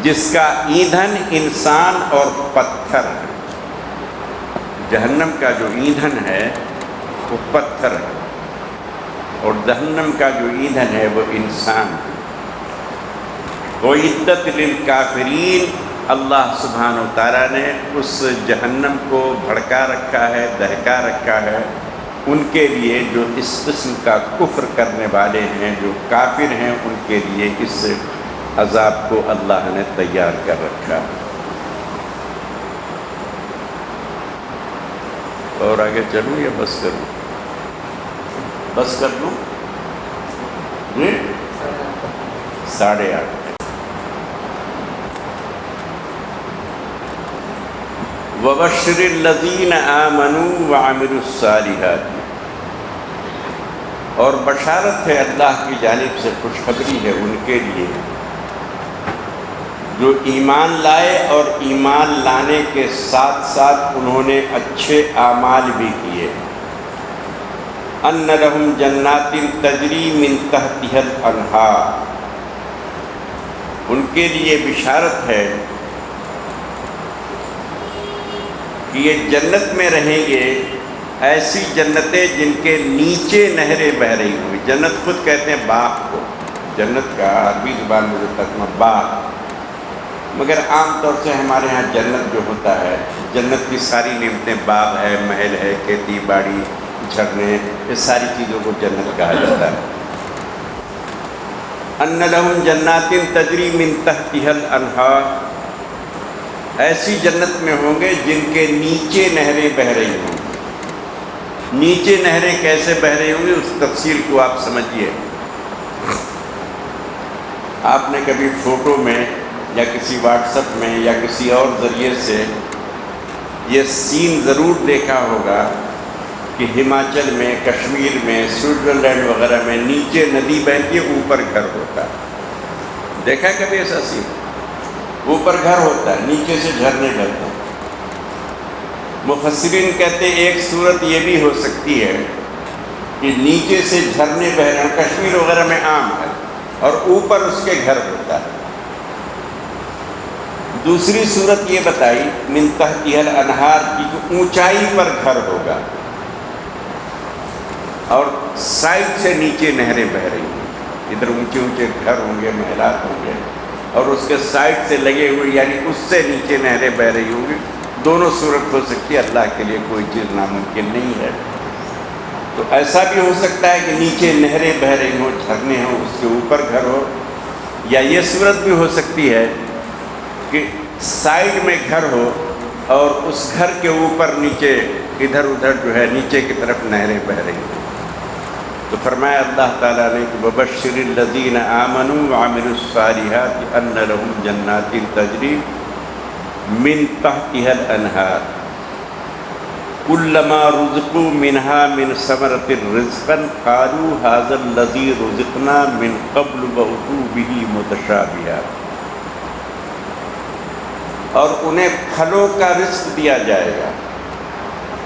جس کا ایندھن انسان اور پتھر ہے۔ جہنم کا جو ایندھن ہے وہ پتھر ہے، اور جہنم کا جو ایندھن ہے وہ انسان ہے۔ وَعِدَّتْ لِلْكَافِرِينَ، اللہ سبحانہ وتعالیٰ نے اس جہنم کو بھڑکا رکھا ہے، دہکا رکھا ہے ان کے لیے جو اس قسم کا کفر کرنے والے ہیں، جو کافر ہیں، ان کے لیے اس عذاب کو اللہ نے تیار کر رکھا ہے۔ اور آگے چلوں یا بس کروں؟ بس کر لوں؟ 8:30۔ وَبَشِّرِ الَّذِينَ آمَنُوا وَعَمِلُوا الصَّالِحَاتِ، اور بشارت ہے اللہ کی جانب سے، خوشخبری ہے ان کے لیے جو ایمان لائے اور ایمان لانے کے ساتھ ساتھ انہوں نے اچھے اعمال بھی کیے۔ ان لہم جنات تجری من تحتها الانہار، ان کے لیے بشارت ہے کہ یہ جنت میں رہیں گے، ایسی جنتیں جن کے نیچے نہریں بہہ رہی ہوں گی۔ جنت خود کہتے ہیں باغ کو، جنت کا عربی زبان میں جو ترجمہ باغ، مگر عام طور سے ہمارے ہاں جنت جو ہوتا ہے، جنت کی ساری نعمتیں، باغ ہے، محل ہے، کھیتی باڑی، جھرنے، یہ ساری چیزوں کو جنت کہا جاتا ہے۔ ان لہم جنات تجری من تحتها الانہار، ایسی جنت میں ہوں گے جن کے نیچے نہریں بہہ رہی ہوں گی۔ نیچے نہریں کیسے بہہ رہی ہوں گی، اس تفصیل کو آپ سمجھیے۔ آپ نے کبھی فوٹو میں یا کسی واٹس ایپ میں یا کسی اور ذریعے سے یہ سین ضرور دیکھا ہوگا کہ ہماچل میں، کشمیر میں، سوئٹزرلینڈ وغیرہ میں نیچے ندی بہتی ہے، اوپر گھر ہوتا ہے۔ دیکھا ہے کبھی ایسا سین؟ اوپر گھر ہوتا ہے، نیچے سے جھرنے بہتے ہیں۔ مفسرین کہتے ہیں ایک صورت یہ بھی ہو سکتی ہے کہ نیچے سے جھرنے بہ رہے ہیں، کشمیر وغیرہ میں عام ہے، اور اوپر اس کے گھر ہوتا ہے۔ دوسری صورت یہ بتائی من تحتها الانہار کی، کہ اونچائی پر گھر ہوگا اور سائڈ سے نیچے نہریں بہ رہی ہیں، ادھر اونچے اونچے گھر ہوں گے، محلات ہوں گے، اور اس کے سائڈ سے لگے ہوئے، یعنی اس سے نیچے نہریں بہ رہی ہوں گی۔ دونوں صورت ہو سکتی ہے، اللہ کے لیے کوئی چیز ناممکن نہیں ہے۔ تو ایسا بھی ہو سکتا ہے کہ نیچے نہریں بہ رہی ہوں، جھرنے ہوں، اس کے اوپر گھر ہو، یا یہ صورت بھی ہو سکتی ہے کہ سائڈ میں گھر ہو اور اس گھر کے اوپر نیچے ادھر ادھر جو ہے نیچے کی طرف نہریں بہ رہی ہیں۔ تو فرمایا اللہ تعالیٰ نے کہ وَبَشِّرِ الَّذِينَ آمَنُوا وَعَمِلُوا الصَّالِحَاتِ أَنَّ لَهُمْ جَنَّاتٍ تَجْرِي مِن تَحْتِهَا الْأَنْهَارُ كُلَّمَا رُزِقُوا مِنْهَا مِنْ ثَمَرَةٍ رِزْقًا قَالُوا هَذَا الَّذِي رُزِقْنَا مِنْ قَبْلُ وَأُتُوا بِهِ مُتَشَابِهًا، اور انہیں پھلوں کا رزق دیا جائے گا۔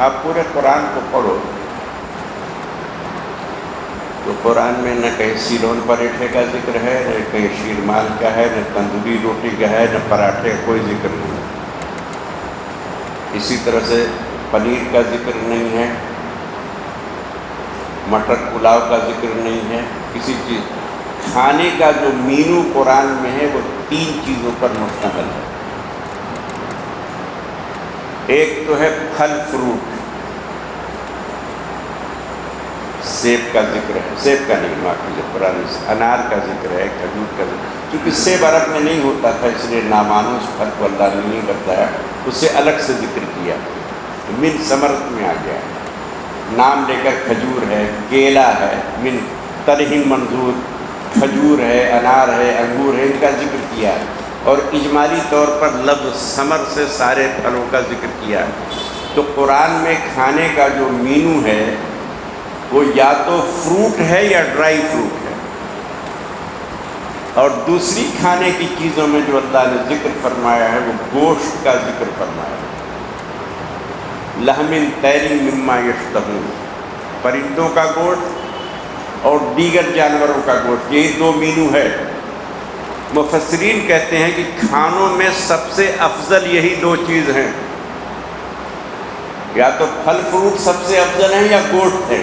آپ پورے قرآن کو پڑھو تو قرآن میں نہ کہیں سیلون پراٹھے کا ذکر ہے، نہ کہیں شیرمال کا ہے، نہ تندوری روٹی کا ہے، نہ پراٹھے کا کوئی ذکر نہیں ہے۔ اسی طرح سے پنیر کا ذکر نہیں ہے، مٹر پلاؤ کا ذکر نہیں ہے، کسی چیز۔ کھانے کا جو مینو قرآن میں ہے وہ 3 چیزوں پر مشتمل ہے۔ ایک تو ہے پھل فروٹ، سیب کا ذکر ہے، سیب کا نہیں، معافی ہے، قرآن سے انار کا ذکر ہے، کھجور کا ذکر، کیونکہ سیب عرب میں نہیں ہوتا تھا، اس لیے نامانوس پھل کو اللہ نے نہیں بتایا، اسے الگ سے ذکر کیا، من ثمرت میں آ گیا، نام لے کر کھجور ہے، کیلا ہے، من طلح منضود، کھجور ہے، انار ہے، انگور ہے، ان کا ذکر کیا، اور اجمالی طور پر لفظ ثمر سے سارے پھلوں کا ذکر کیا۔ تو قرآن میں کھانے کا جو مینو ہے وہ یا تو فروٹ ہے یا ڈرائی فروٹ ہے، اور دوسری کھانے کی چیزوں میں جو اللہ نے ذکر فرمایا ہے وہ گوشت کا ذکر فرمایا ہے، لحم طیر مما یشتہون، پرندوں کا گوشت اور دیگر جانوروں کا گوشت، یہی 2 مینو ہے۔ مفسرین کہتے ہیں کہ کھانوں میں سب سے افضل یہی 2 چیز ہیں، یا تو پھل فروٹ سب سے افضل ہیں یا گوشت ہے۔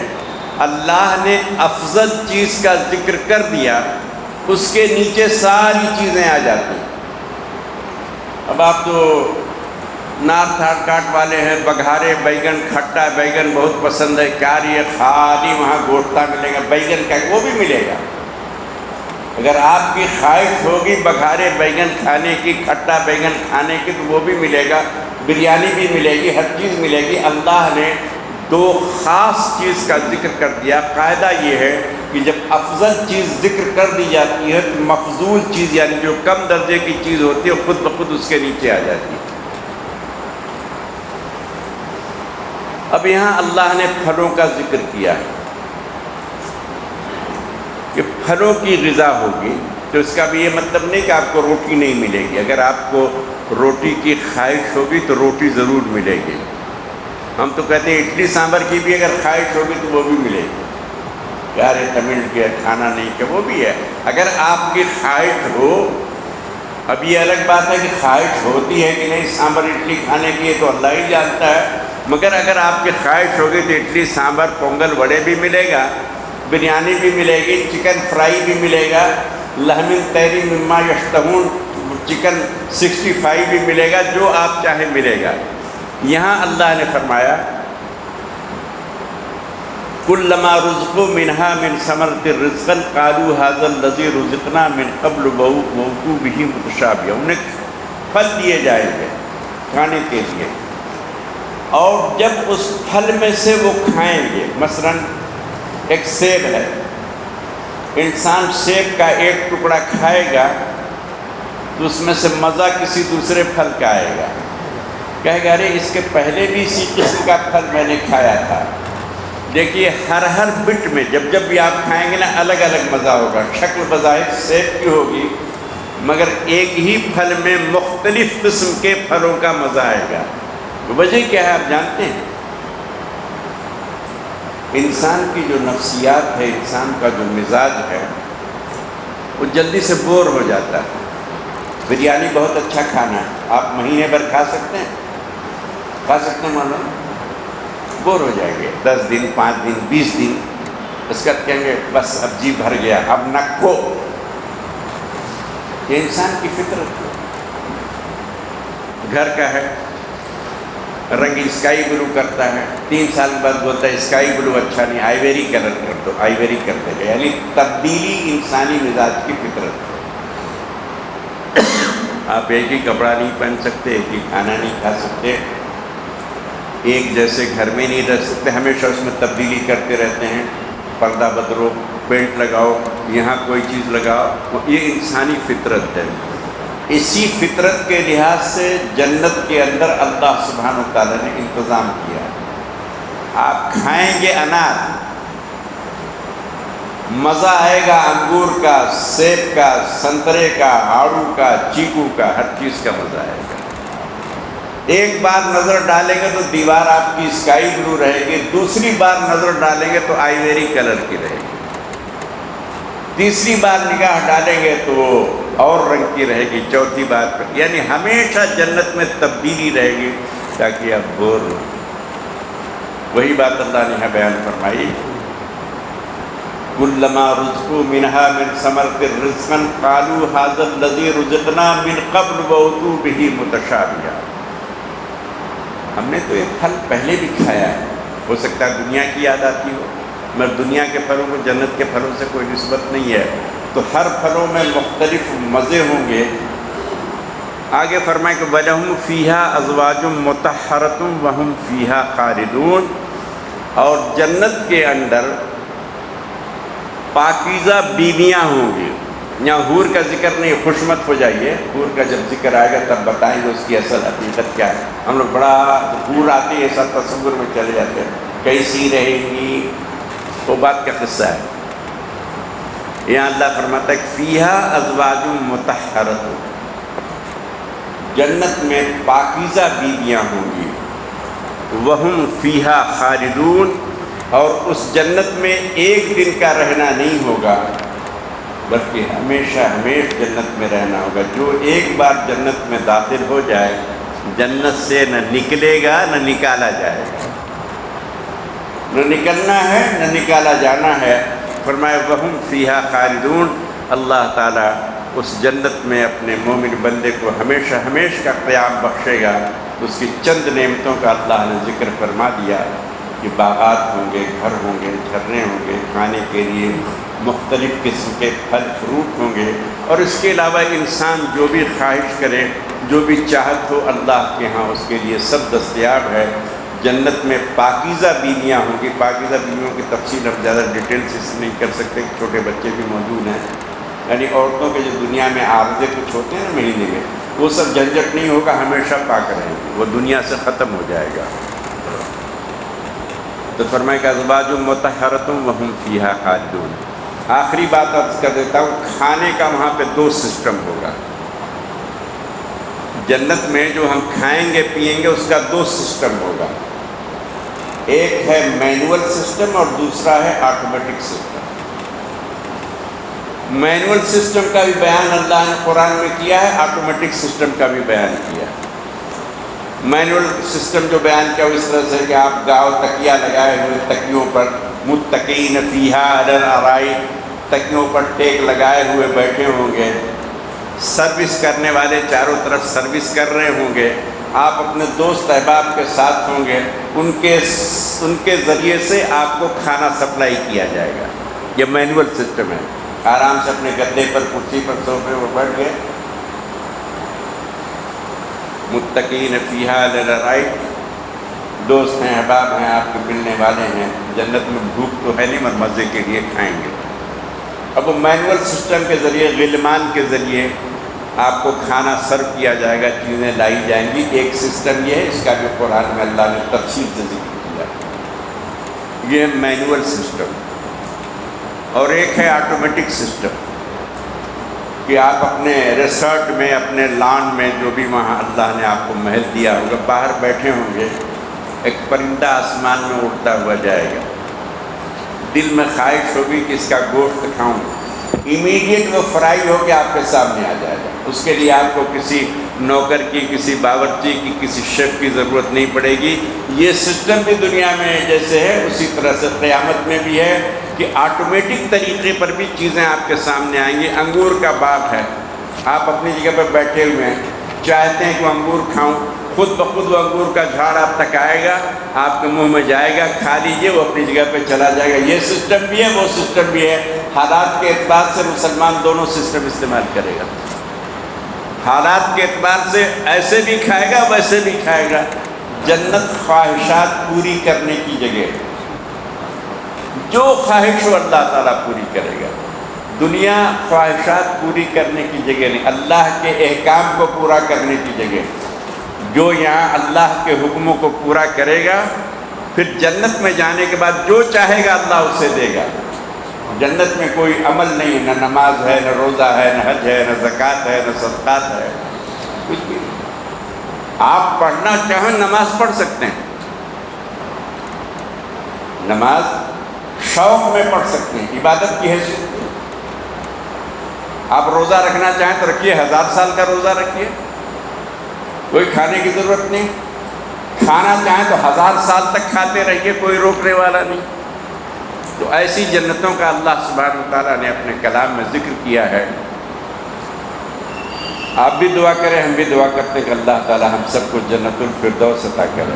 اللہ نے افضل چیز کا ذکر کر دیا، اس کے نیچے ساری چیزیں آ جاتی ہیں۔ اب آپ تو نارتھ کاٹ والے ہیں، بگھارے بیگن، کھٹا بیگن بہت پسند ہے، کیا یہ خالی وہاں گوشتہ ملے گا؟ بیگن کا وہ بھی ملے گا۔ اگر آپ کی خواہش ہوگی بگھارے بیگن کھانے کی، کھٹا بیگن کھانے کی، تو وہ بھی ملے گا، بریانی بھی ملے گی، ہر چیز ملے گی۔ اللہ نے 2 خاص چیز کا ذکر کر دیا۔ قاعدہ یہ ہے کہ جب افضل چیز ذکر کر دی جاتی ہے تو مفضول چیز، یعنی جو کم درجے کی چیز ہوتی ہے، خود بخود اس کے نیچے آ جاتی ہے۔ اب یہاں اللہ نے پھلوں کا ذکر کیا کہ پھلوں کی غذا ہوگی، تو اس کا بھی یہ مطلب نہیں کہ آپ کو روٹی نہیں ملے گی۔ اگر آپ کو روٹی کی خواہش ہوگی تو روٹی ضرور ملے گی۔ ہم تو کہتے ہیں اڈلی سانبر کی بھی اگر خواہش ہوگی تو وہ بھی ملے گی۔ یار یہ تمل کیا کھانا نہیں کہ وہ بھی ہے، اگر آپ کی خواہش ہو. اب یہ الگ بات ہے کہ خواہش ہوتی ہے کہ نہیں سانبر اڈلی کھانے کی، یہ تو اللہ ہی جانتا ہے، مگر اگر آپ کی خواہش ہوگی تو اڈلی سانبر پونگل وڑے بھی ملے گا، بریانی بھی ملے گی، چکن فرائی بھی ملے گا، لحم طیری مما یشتہون چکن 65 بھی ملے گا، جو آپ چاہیں ملے گا. یہاں اللہ نے فرمایا کلما رزقوا منها من ثمرۃ رزقا قالوا هذا الذي رزقنا من قبل وأتوا به متشابها. انہیں پھل دیے جائیں گے کھانے کے لیے، اور جب اس پھل میں سے وہ کھائیں گے، مثلا ایک سیب ہے، انسان سیب کا ایک ٹکڑا کھائے گا تو اس میں سے مزہ کسی دوسرے پھل کا آئے گا، کہے گا ارے اس کے پہلے بھی اسی قسم کا پھل میں نے کھایا تھا. دیکھیے ہر بٹ میں جب بھی آپ کھائیں گے نا الگ الگ مزہ ہوگا. شکل بظاہر سیب کی ہوگی مگر ایک ہی پھل میں مختلف قسم کے پھلوں کا مزہ آئے گا. وجہ کیا ہے آپ جانتے ہیں؟ انسان کی جو نفسیات ہے، انسان کا جو مزاج ہے، وہ جلدی سے بور ہو جاتا ہے. بریانی بہت اچھا کھانا ہے، آپ مہینے بھر کھا سکتے ہیں معلوم، بور ہو جائیں گے 10 دن 5 دن 20 دن، اس کا کہیں گے بس اب جی بھر گیا اب نکو. یہ انسان کی فطرت ہے. گھر کا ہے، رنگ اسکائی بلو کرتا ہے، 3 سال بعد بولتا ہے اسکائی بلو اچھا نہیں، آئیوری کلر کر دو، آئیوری کر دے گا. یعنی تبدیلی انسانی مزاج کی فطرت ہے. آپ ایک ہی کپڑا نہیں پہن سکتے، ایک ہی کھانا نہیں کھا سکتے، ایک جیسے گھر میں نہیں رہ سکتے، ہمیشہ اس میں تبدیلی کرتے رہتے ہیں. پردہ بدلو، پینٹ لگاؤ، یہاں کوئی چیز لگاؤ. یہ انسانی فطرت ہے. اسی فطرت کے لحاظ سے جنت کے اندر اللہ سبحانہ و تعالیٰ نے انتظام کیا. آپ کھائیں گے انار، مزہ آئے گا انگور کا، سیب کا، سنترے کا، آڑو کا، چیکو کا، ہر چیز کا مزہ آئے گا. ایک بار نظر ڈالیں گے تو دیوار آپ کی اسکائی بلو رہے گی، دوسری بار نظر ڈالیں گے تو آئیوری کلر کی رہے گی، تیسری بار نگاہ ڈالیں گے تو اور رنگ کی رہے گی، چوتھی بار پر. یعنی ہمیشہ جنت میں تبدیلی رہے گی تاکہ آپ بور ہو. وہی بات اللہ نے بیان فرمائی کلما رزقوا منها من ثمرۃ رزقا قالوا هذا الذي رزقنا من قبل وأتوا به متشابها. ہم نے تو ایک پھل پہلے بھی کھایا ہے، ہو سکتا ہے دنیا کی یاد آتی ہو، مگر دنیا کے پھلوں کو جنت کے پھلوں سے کوئی نسبت نہیں ہے. تو ہر پھلوں میں مختلف مزے ہوں گے. آگے فرمائے کہ وَلَهُمْ فِيهَا أَزْوَاجٌ مُطَهَّرَةٌ وَهُمْ فِيهَا خَالِدُونَ. اور جنت کے اندر پاکیزہ بیویاں ہوں گی. یہاں حور کا ذکر نہیں، خوشمت ہو جائیے، حور کا جب ذکر آئے گا تب بتائیں گے اس کی اصل حقیقت کیا ہے. ہم لوگ بڑا حور آتی ہے ایسا تصور میں چلے جاتے ہیں، کیسی رہیں گی، وہ بات کا قصہ ہے. یہاں اللہ فرماتا ہے فیہا ازواج مطہرۃ، جنت میں پاکیزہ بیویاں ہوں گی. وہم فیہا خالدون، اور اس جنت میں ایک دن کا رہنا نہیں ہوگا بلکہ ہمیشہ جنت میں رہنا ہوگا. جو ایک بار جنت میں داخل ہو جائے جنت سے نہ نکلے گا نہ نکالا جائے گا، نہ نکلنا ہے نہ نکالا جانا ہے. فرمایا وہم فیہا خالدون. اللہ تعالیٰ اس جنت میں اپنے مومن بندے کو ہمیشہ کا قیام بخشے گا. اس کی چند نعمتوں کا اللہ نے ذکر فرما دیا کہ باغات ہوں گے، گھر ہوں گے، جھرنے ہوں گے، کھانے کے لیے مختلف قسم کے پھل فروٹ ہوں گے، اور اس کے علاوہ انسان جو بھی خواہش کرے، جو بھی چاہت ہو، اللہ کے ہاں اس کے لیے سب دستیاب ہے. جنت میں پاکیزہ بیویاں ہوں گی. پاکیزہ بیویوں کی تفصیل ہم زیادہ ڈیٹیل سے نہیں کر سکتے، چھوٹے بچے بھی موجود ہیں. یعنی عورتوں کے جو دنیا میں عارضے کچھ ہوتے ہیں نا مہینے میں، وہ سب جھنجھٹ نہیں ہوگا، ہمیشہ پاک رہیں گے، وہ دنیا سے ختم ہو جائے گا. تو فرمائے کہ ازواج مطہرۃ وہم فیہا خالدون. آخری بات عرض کر دیتا ہوں، کھانے کا وہاں پہ 2 سسٹم ہوگا. جنت میں جو ہم کھائیں گے پئیں گے اس کا 2 سسٹم ہوگا. ایک ہے مینول سسٹم اور دوسرا ہے آٹومیٹک سسٹم. مینول سسٹم کا بھی بیان اللہ نے قرآن میں کیا ہے، آٹومیٹک سسٹم کا بھی بیان کیا ہے۔ مینول سسٹم جو بیان کیا وہ اس طرح سے کہ آپ گاؤ تکیہ لگائے ہوئے تکیوں پر متقین فیہا علی الارائک، تکیوں پر ٹیک لگائے ہوئے بیٹھے ہوں گے، سروس کرنے والے چاروں طرف سروس کر رہے ہوں گے، آپ اپنے دوست احباب کے ساتھ ہوں گے، ان کے ذریعے سے آپ کو کھانا سپلائی کیا جائے گا۔ یہ مینول سسٹم ہے۔ آرام سے اپنے گدے پر، کرسی پر، صوفے پر بیٹھ گئے، متقین فیہا علی الارائک، دوست ہیں، احباب ہیں، آپ کے ملنے والے ہیں، جنت میں بھوک تو ہے نہیں مگر مزے کے لیے کھائیں گے۔ اب وہ مینول سسٹم کے ذریعے، غلمان کے ذریعے آپ کو کھانا سرو کیا جائے گا، چیزیں لائی جائیں گی۔ ایک سسٹم یہ ہے، اس کا بھی قرآن میں اللہ نے تفصیل سے ذکر کیا، یہ مینول سسٹم۔ اور ایک ہے آٹومیٹک سسٹم، کہ آپ اپنے ریسارٹ میں، اپنے لان میں، جو بھی وہاں اللہ نے آپ کو محل دیا ہوگا، باہر بیٹھے ہوں گے، ایک پرندہ آسمان میں اڑتا ہوا جائے گا، دل میں خواہش ہوگی کہ اس کا گوشت کھاؤں، امیڈیٹ وہ فرائی ہو کے آپ کے سامنے آ جائے گا۔ اس کے لیے آپ کو کسی نوکر کی، کسی باورچی کی، کسی شیف کی ضرورت نہیں پڑے گی۔ یہ سسٹم بھی دنیا میں جیسے ہے اسی طرح سے قیامت میں بھی ہے، کہ آٹومیٹک طریقے پر بھی چیزیں آپ کے سامنے آئیں گی۔ انگور کا باغ ہے، آپ اپنی جگہ پر بیٹھے ہوئے ہیں، چاہتے ہیں کہ وہ انگور کھاؤں، خود بخود وہ انگور کا جھاڑ آپ تک آئے گا، آپ کے منہ میں جائے گا، کھا لیجئے، وہ اپنی جگہ پہ چلا جائے گا۔ یہ سسٹم بھی ہے، وہ سسٹم بھی ہے۔ حالات کے اعتبار سے مسلمان دونوں سسٹم استعمال کرے گا۔ حالات کے اعتبار سے ایسے بھی کھائے گا، ویسے بھی کھائے گا۔ جنت خواہشات پوری کرنے کی جگہ، جو خواہش ہو اللہ تعالیٰ پوری کرے گا۔ دنیا خواہشات پوری کرنے کی جگہ نہیں، اللہ کے احکام کو پورا کرنے کی جگہ۔ جو یہاں اللہ کے حکموں کو پورا کرے گا، پھر جنت میں جانے کے بعد جو چاہے گا اللہ اسے دے گا۔ جنت میں کوئی عمل نہیں، نہ نماز ہے، نہ روزہ ہے، نہ حج ہے، نہ زکوٰۃ ہے، نہ صدقات ہے، کچھ بھی نہیں۔ آپ پڑھنا چاہیں نماز پڑھ سکتے ہیں، نماز شوق میں پڑھ سکتے ہیں، عبادت کی حیثیت نہیں۔ آپ روزہ رکھنا چاہیں تو رکھیے، 1000 سال کا روزہ رکھیے، کوئی کھانے کی ضرورت نہیں۔ کھانا چاہیں تو 1000 سال تک کھاتے رہیے، کوئی روکنے والا نہیں۔ تو ایسی جنتوں کا اللہ سبحانہ وتعالیٰ نے اپنے کلام میں ذکر کیا ہے۔ آپ بھی دعا کریں، ہم بھی دعا کرتے ہیں کہ اللہ تعالیٰ ہم سب کو جنت الفردوس عطا کرے۔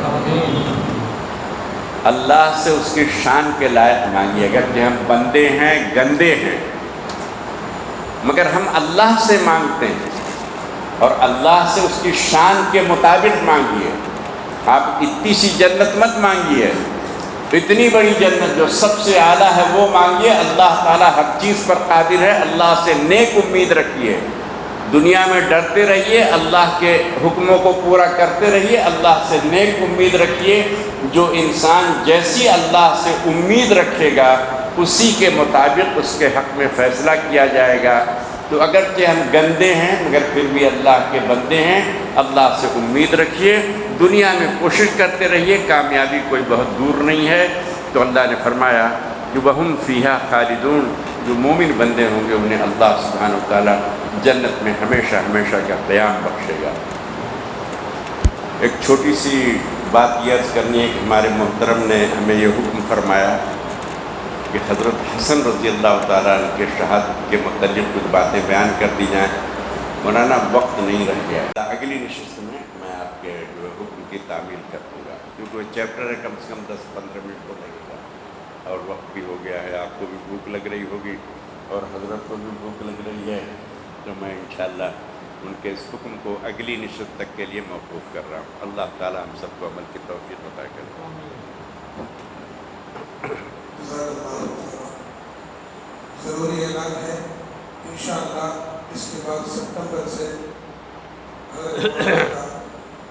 اللہ سے اس کی شان کے لائق مانگیے، اگر کہ ہم بندے ہیں، گندے ہیں، مگر ہم اللہ سے مانگتے ہیں، اور اللہ سے اس کی شان کے مطابق مانگیے۔ آپ اتنی سی جنت مت مانگیے، اتنی بڑی جنت جو سب سے اعلیٰ ہے وہ مانگیے۔ اللہ تعالیٰ ہر چیز پر قادر ہے، اللہ سے نیک امید رکھیے۔ دنیا میں ڈرتے رہیے، اللہ کے حکموں کو پورا کرتے رہیے، اللہ سے نیک امید رکھیے۔ جو انسان جیسی اللہ سے امید رکھے گا، اسی کے مطابق اس کے حق میں فیصلہ کیا جائے گا۔ تو اگرچہ ہم گندے ہیں مگر پھر بھی اللہ کے بندے ہیں، اللہ سے امید رکھیے، دنیا میں کوشش کرتے رہیے، کامیابی کوئی بہت دور نہیں ہے۔ تو اللہ نے فرمایا کہ وَهُمْ فِيهَا خَالِدُونَ، جو مومن بندے ہوں گے انہیں اللہ سبحانہ وتعالیٰ جنت میں ہمیشہ ہمیشہ کا قیام بخشے گا۔ ایک چھوٹی سی بات یہ عرض کرنی ہے کہ ہمارے محترم نے ہمیں یہ حکم فرمایا کہ حضرت حسن رضی اللہ تعالیٰ عنہ کے شہادت کے متعلق کچھ باتیں بیان کر دی جائیں۔ مولانا وقت نہیں رہ گیا ہے، اگلی نشست میں میں آپ کے جو حکم کی تعمیل کر دوں گا، کیونکہ وہ چیپٹر ہے، کم سے کم 10-15 منٹ تو لگے گا، اور وقت بھی ہو گیا ہے، آپ کو بھی بھوک لگ رہی ہوگی اور حضرت کو بھی بھوک لگ رہی ہے۔ تو میں انشاءاللہ ان کے اس حکم کو اگلی نشست تک کے لیے موقوف کر رہا ہوں۔ اللہ تعالیٰ ہم سب کو عمل کی توفیق عطا کرے۔ ضروری اعلان ہے، انشاءاللہ اس کے بعد ستمبر سے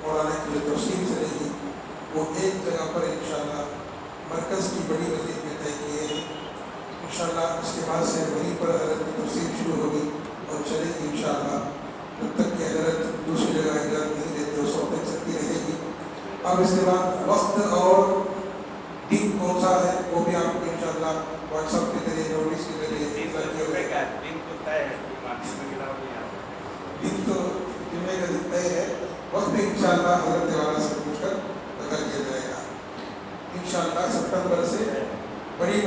مولانا کی جو تفصیل چلے گی وہ ایک جگہ پر انشاءاللہ مرکز کی بڑی مسجد میں طے کیے ہیں۔ انشاءاللہ اس کے بعد سے وہیں پر حضرت کی تفصیل شروع ہوگی اور چلے گی انشاءاللہ، جب تک کہ حضرت دوسری جگہ اجازت نہیں دیتے اس وقت تک چلتی رہے گی۔ اب اس کے بعد وقت اور دن کون سا ہے وہ بھی آپ کو انشاءاللہ واٹس ایپ کے ذریعے، نوٹس کے ذریعے پہ انشاءاللہ حضرت والا سے پوچھ کر بتا دیا جائے گا. انشاءاللہ سپٹمبر سے بڑی